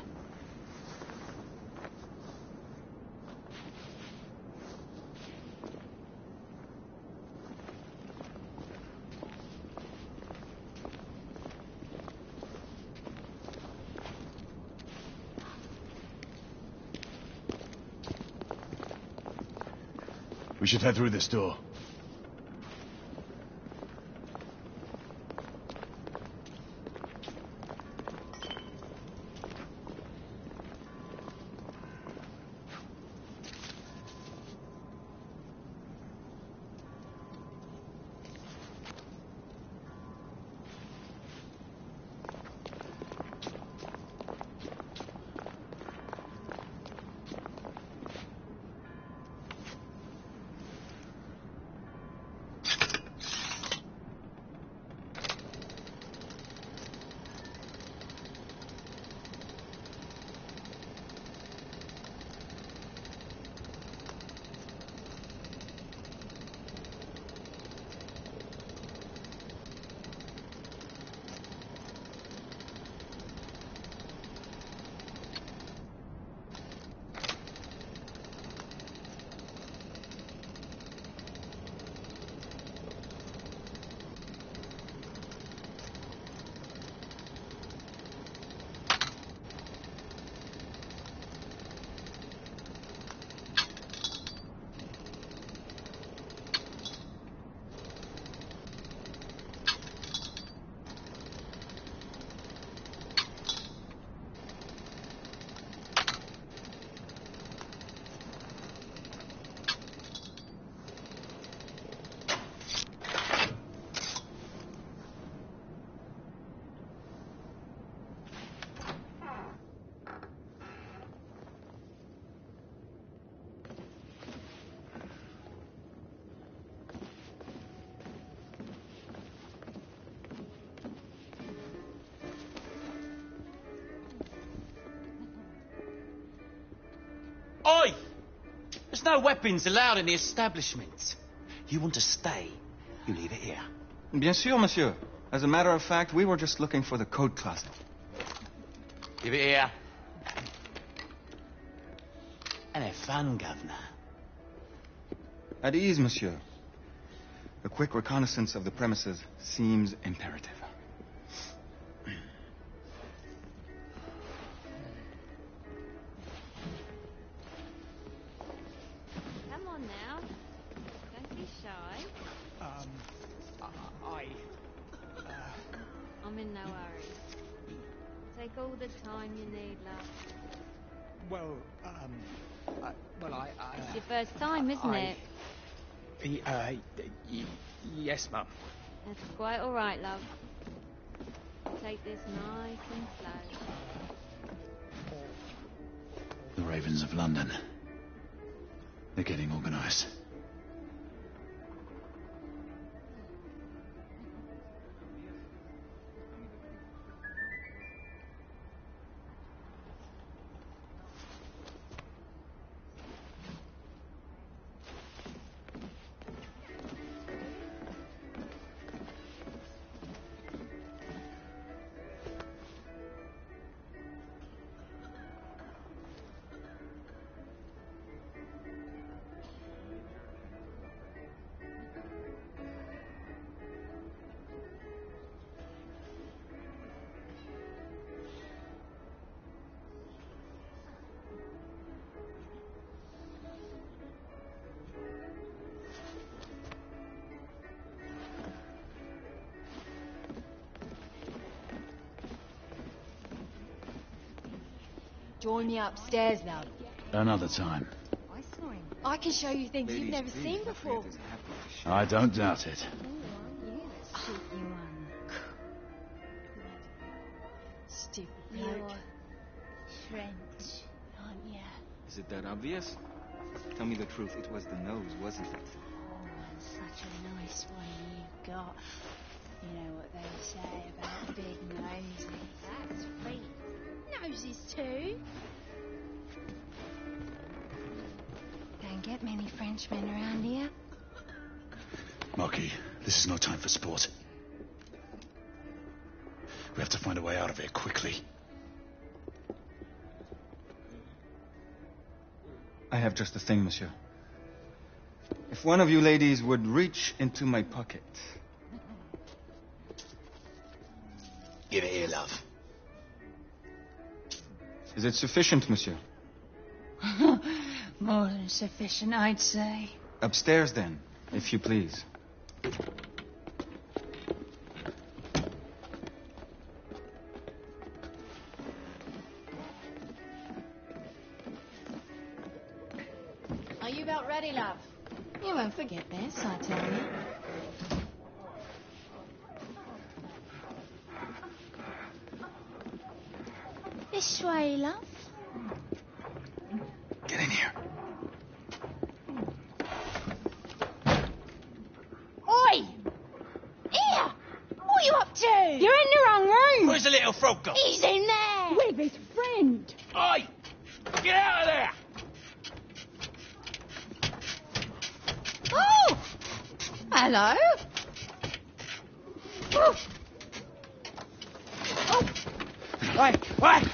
Speaker 16: We should head through this door.
Speaker 18: Oi! There's no weapons allowed in the establishment. You want to stay, you leave it here.
Speaker 4: Bien sûr, monsieur. As a matter of fact, we were just looking for the code closet.
Speaker 18: Give it here. And have fun, Governor.
Speaker 4: At ease, monsieur. A quick reconnaissance of the premises seems imperative.
Speaker 10: Come on now. Don't be shy. I'm in no hurry. Take all the time you need, love. It's your first time, isn't it?
Speaker 20: Yes, Mum.
Speaker 10: That's quite all right, love. Take this nice and slow.
Speaker 17: The Ravens of London. They're getting organized.
Speaker 10: Join me upstairs, love.
Speaker 17: Another time.
Speaker 10: I saw him. I can show you things you've never seen before.
Speaker 17: I don't doubt it.
Speaker 10: Stupid
Speaker 21: You're
Speaker 10: bloke.
Speaker 21: French, aren't you?
Speaker 4: Is it that obvious? Tell me the truth. It was the nose, wasn't it?
Speaker 21: Oh, and such a nice one you've got. You know what they say about big noses. That's free. Noses too. Don't get many Frenchmen around here.
Speaker 17: Marquis, this is no time for sport. We have to find a way out of here quickly.
Speaker 4: I have just the thing, monsieur. If one of you ladies would reach into my pocket.
Speaker 18: Give it here, love.
Speaker 4: Is it sufficient, monsieur?
Speaker 21: More than sufficient, I'd say.
Speaker 4: Upstairs, then, if you please.
Speaker 10: Are you about ready, love? You won't forget this, I tell you. This way, love.
Speaker 4: Get in here.
Speaker 10: Oi! Here! What are you up to? You're in the wrong room.
Speaker 18: Where's the little frog gone?
Speaker 10: He's in there. With his friend.
Speaker 18: Oi! Get out of there!
Speaker 10: Oh! Hello? Oh! Oh!
Speaker 18: Wait! Wait!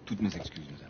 Speaker 4: Toutes mes excuses, madame.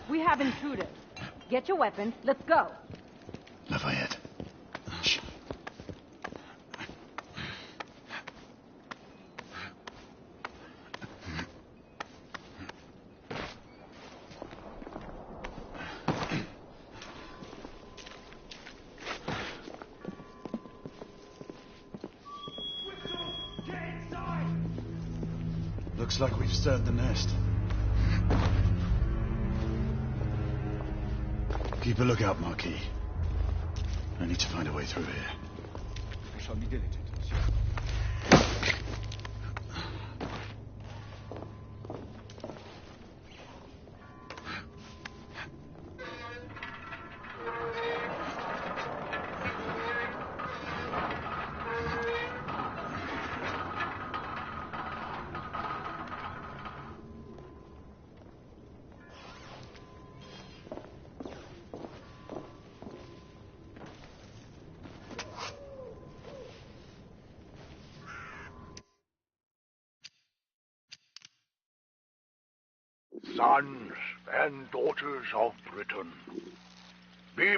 Speaker 1: We have intruders. Get your weapons. Let's go.
Speaker 7: Lafayette. Shh. Looks like we've stirred the nest. Keep a lookout, Marquis. I need to find a way through here.
Speaker 4: I shall be diligent, monsieur.
Speaker 22: Sons and daughters of Britain, be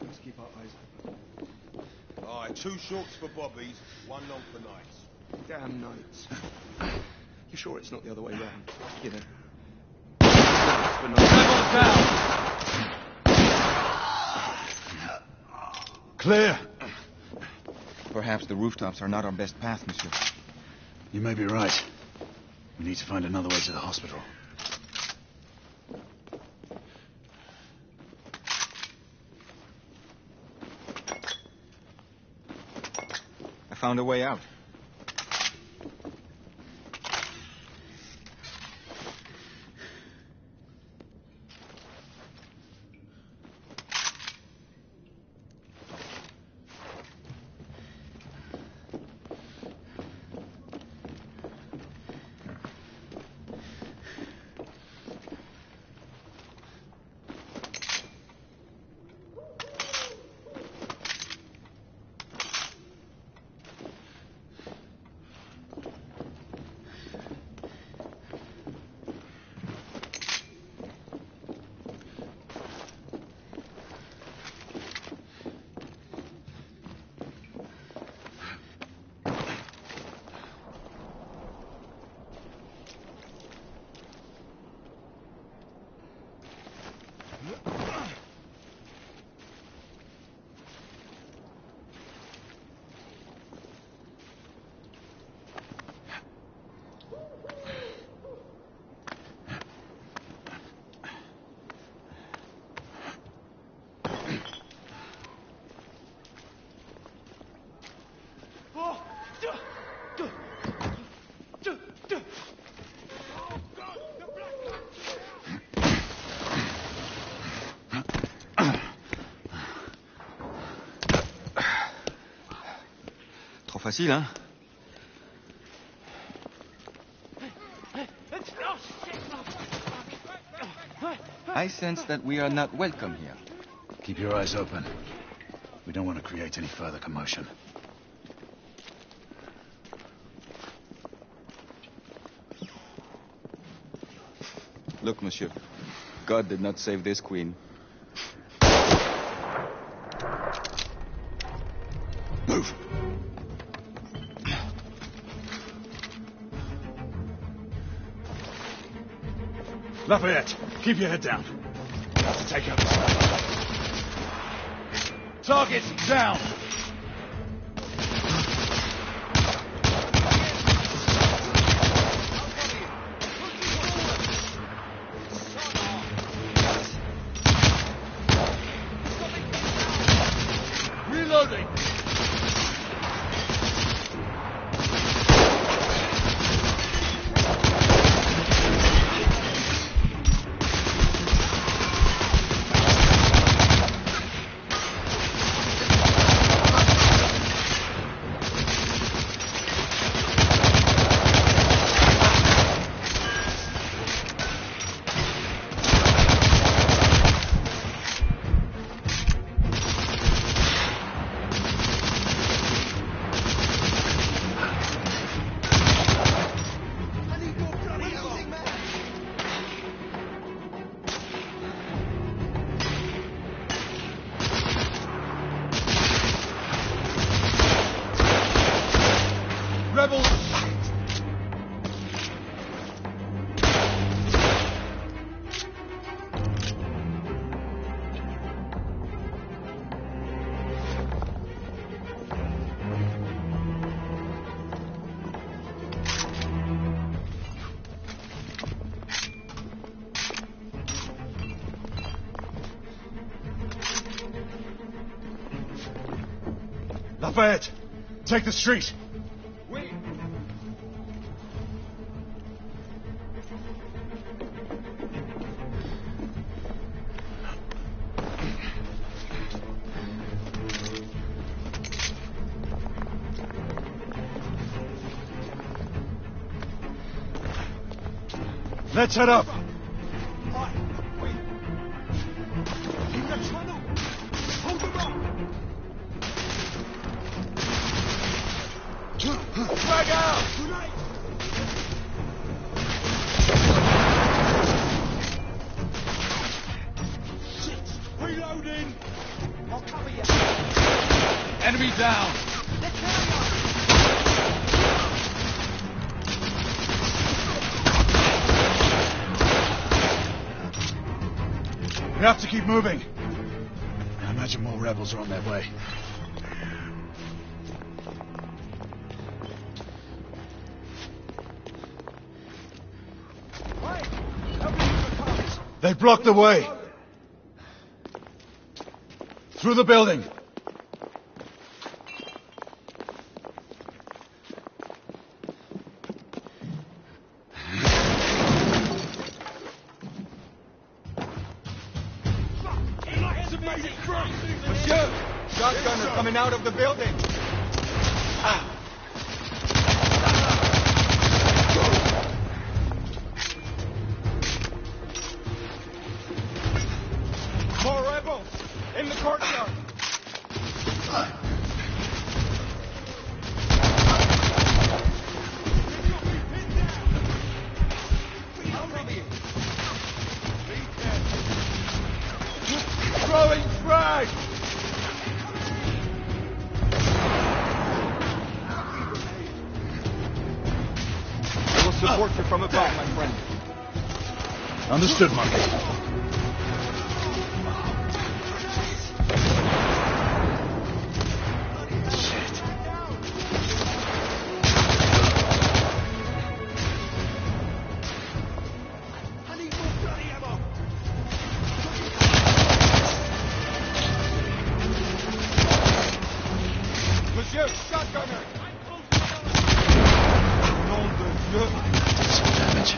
Speaker 4: Let's keep our eyes open.
Speaker 23: All right, 2 shorts for bobbies, 1 long for nights.
Speaker 19: Damn nights. You sure it's not the other way round? You know.
Speaker 7: Clear!
Speaker 4: Perhaps the rooftops are not our best path, monsieur.
Speaker 7: You may be right. We need to find another way to the hospital.
Speaker 4: I found a way out. trop facile, hein? I sense that we are not welcome here.
Speaker 17: Keep your eyes open. We don't want to create any further commotion.
Speaker 4: Look, monsieur. God did not save this queen.
Speaker 17: Move! Lafayette, keep your head down. Have to take out the sniper. Target down!
Speaker 22: Reloading! Rebels! Lafayette, take the street. Let's head up. Drag out! Reloading! I'll cover you. Enemy down! We have to keep moving. I imagine more rebels are on their way. They blocked the way. Through the building.
Speaker 4: Monsieur! Shotgunner coming out of the building! More rebels! In the courtyard! Throwing frag! I will support you from above, my friend.
Speaker 17: Understood, Monkey.
Speaker 4: Monsieur, shotgunner!
Speaker 17: Some damage.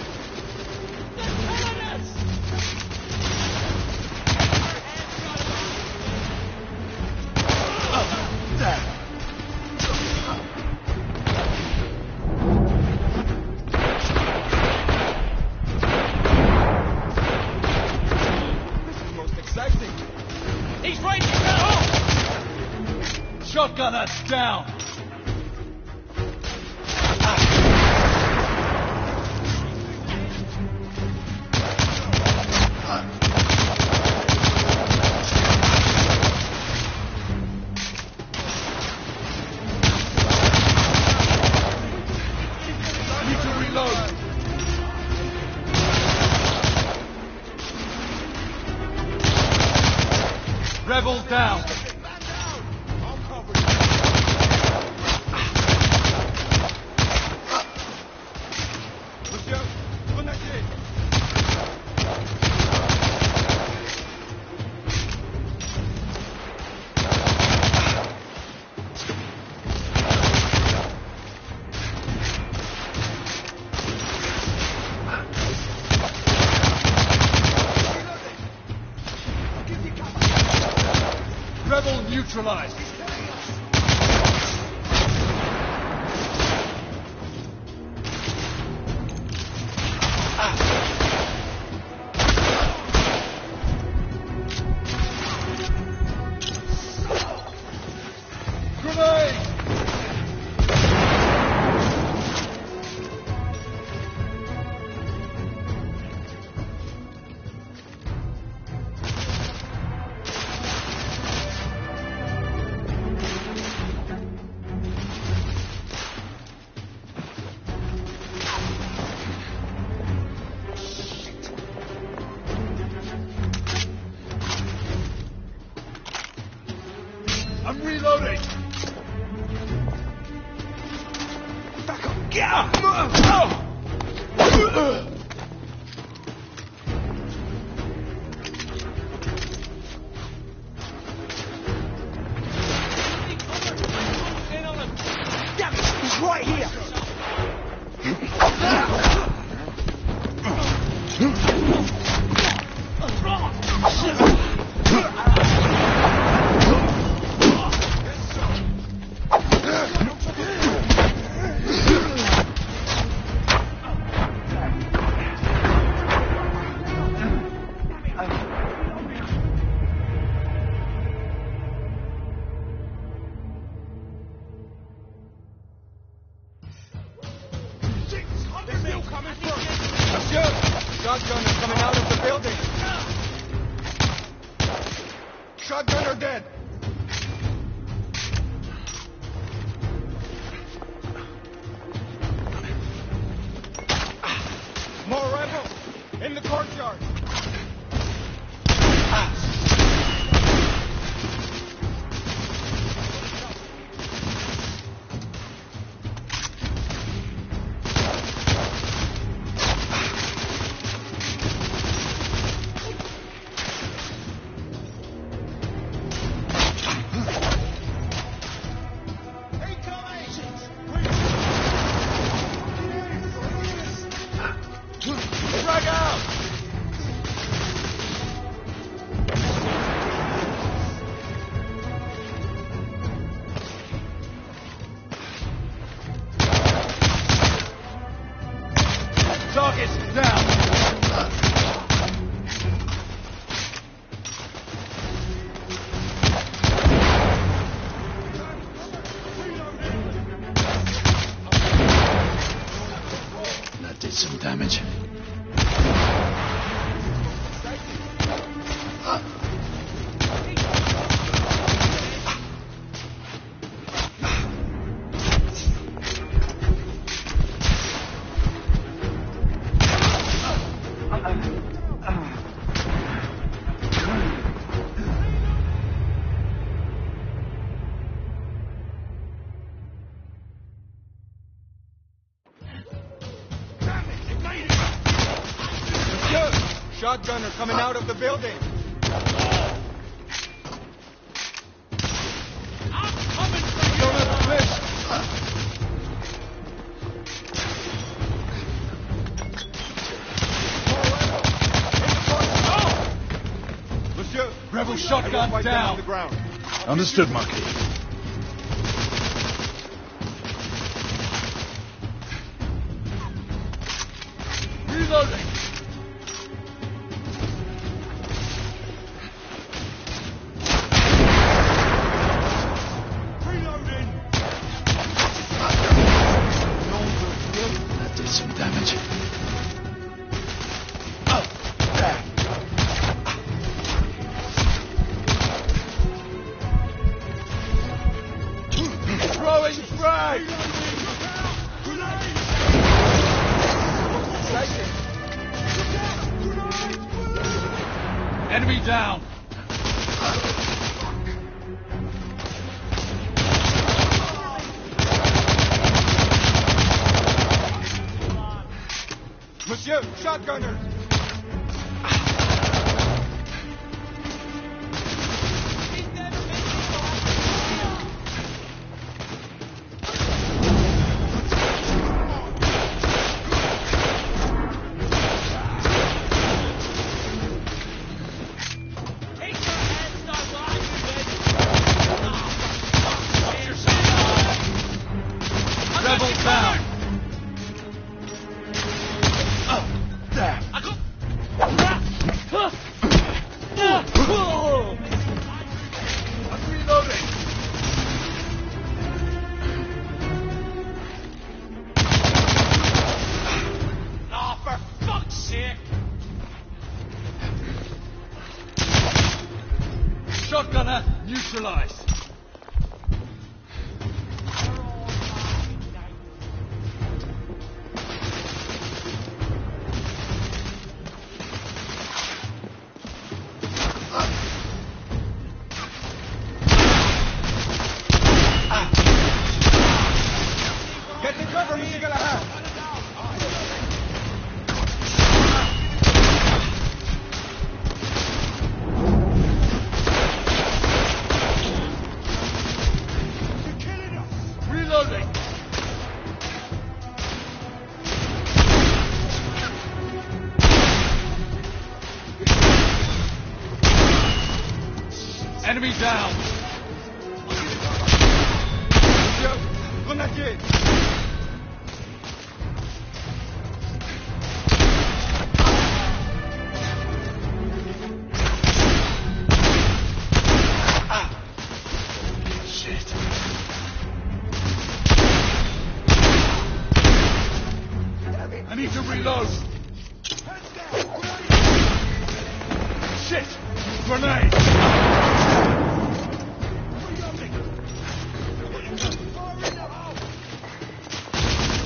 Speaker 22: Shotgun, that's down. Need to reload. Rebel down. Rebel neutralized. Grenade! I'm reloading! Back up! Get up!
Speaker 20: He's right here!
Speaker 22: Monsieur! Shotgunner coming out of the building! Shotgunner dead! More rebels! In the courtyard! Frag out! Target's down!
Speaker 17: That did some damage.
Speaker 22: Shotgunner coming out of the building!
Speaker 20: I'm coming for you!
Speaker 22: Don't have a fish! Monsieur, rebel shotgun down! On the ground.
Speaker 17: Understood, Marquis.
Speaker 22: Reloading! down!
Speaker 3: Monsieur, shotgunner!
Speaker 22: Rebels down!
Speaker 3: I'm reloading!
Speaker 18: Oh, for fuck's sake!
Speaker 22: Shotgunner, neutralized.
Speaker 3: Get the cover, Monsieur Galahad!
Speaker 22: Reloading! Enemy down!
Speaker 3: Monsieur, grenadier!
Speaker 22: Shit. I need to reload. Shit! Grenade!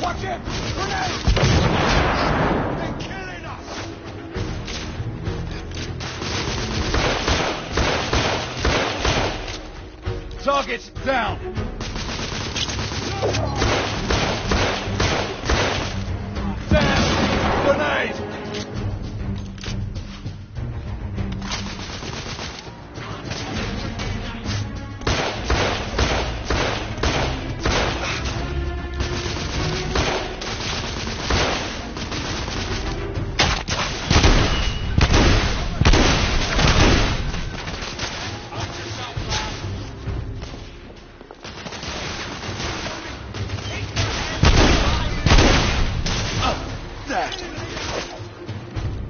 Speaker 3: Watch it! Grenade! They're killing us!
Speaker 22: Targets down! Down! Grenade!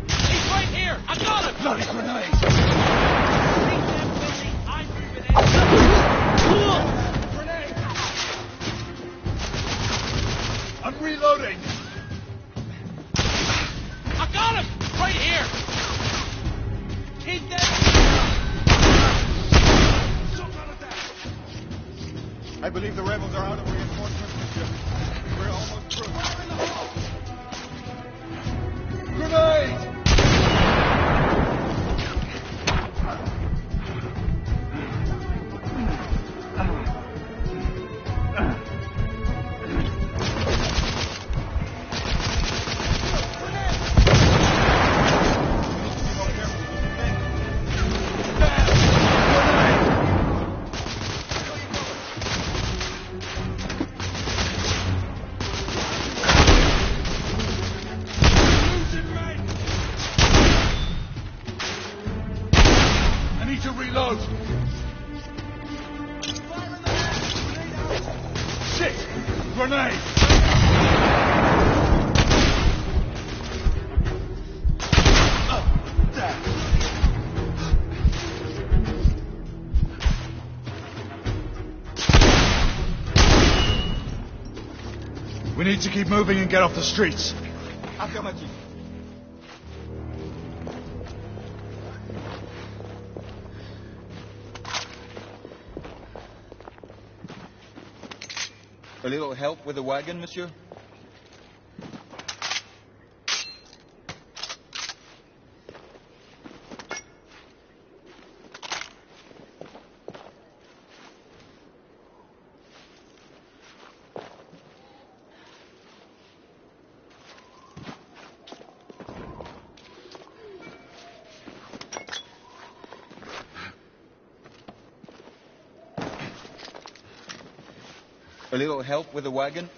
Speaker 18: He's right here! I got him!
Speaker 22: Bloody grenade!
Speaker 18: I'm moving in.
Speaker 22: Grenade! I'm reloading!
Speaker 18: I got him! Right here! Keep that.
Speaker 3: I believe the rebels are out of reinforcements, Monsieur. We're almost through. Fire in the hole!
Speaker 22: Grenade! I need to reload. Shit! Grenade! We need to keep moving and get off the streets.
Speaker 3: Affirmative.
Speaker 5: A little help with the wagon, monsieur? A little help with the wagon?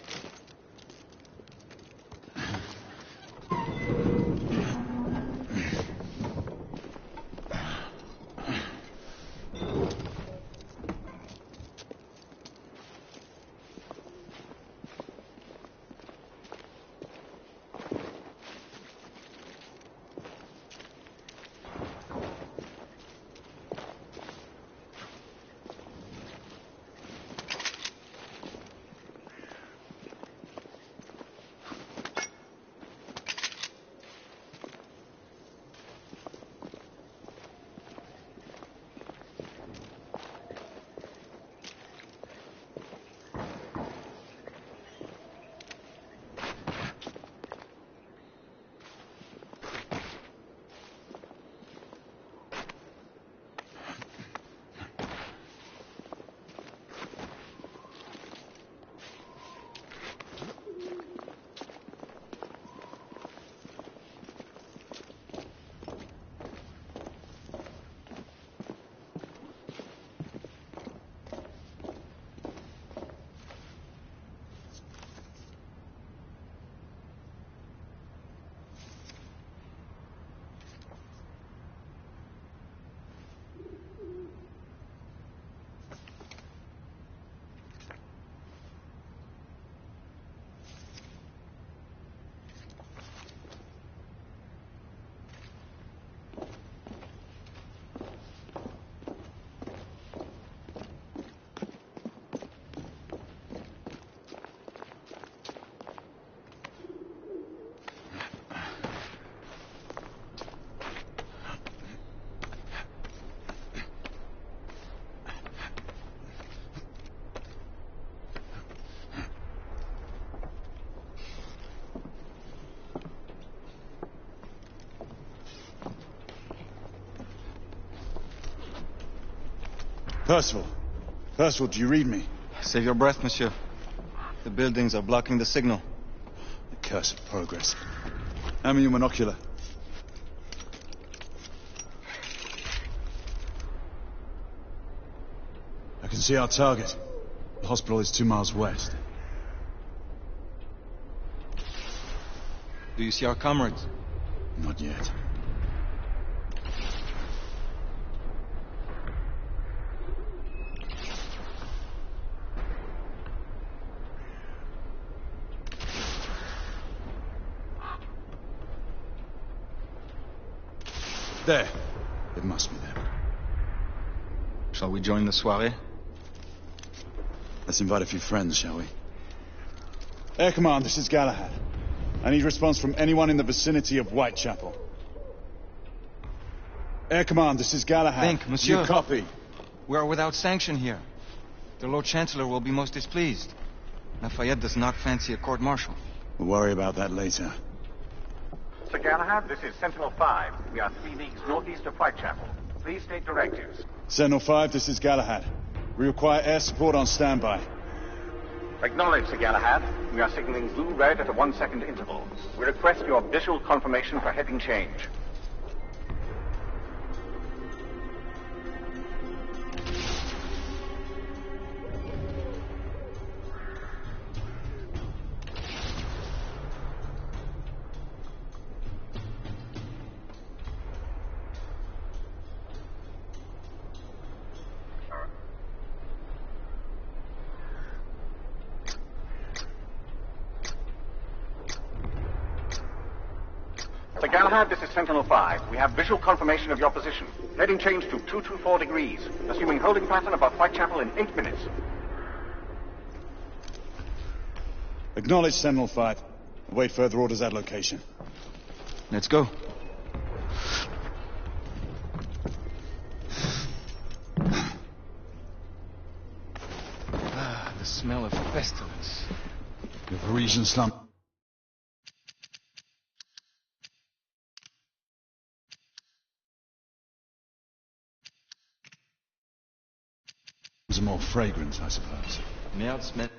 Speaker 22: Percival, do you read me?
Speaker 4: Save your breath, monsieur. The buildings are blocking the signal.
Speaker 22: The curse of progress. Hand me your monocular. I can see our target. The hospital is 2 miles west.
Speaker 4: Do you see our comrades?
Speaker 22: Not yet. There. It must be them.
Speaker 4: Shall we join the soirée?
Speaker 22: Let's invite a few friends, shall we? Air Command, this is Galahad. I need response from anyone in the vicinity of Whitechapel. Air Command, this is Galahad.
Speaker 4: Think, monsieur.
Speaker 22: You copy?
Speaker 4: We are without sanction here. The Lord Chancellor will be most displeased. Lafayette does not fancy a court-martial.
Speaker 22: We'll worry about that later.
Speaker 11: Sir Galahad, this is Sentinel-5. We are 3 leagues northeast of Whitechapel. Please state directives.
Speaker 22: Sentinel-5, this is Galahad. We require air support on standby.
Speaker 11: Acknowledged, Sir Galahad. We are signaling blue-red at a 1-second interval. We request your visual confirmation for heading change. Sir Galahad, this is Sentinel-5. We have visual confirmation of your position. Heading change to 224 degrees. Assuming holding pattern above Whitechapel in 8 minutes.
Speaker 22: Acknowledge, Sentinel-5. Await further orders at location.
Speaker 4: Let's go. The smell of pestilence.
Speaker 22: The Parisian slum. More fragrant, I suppose.
Speaker 4: Merde, Smith.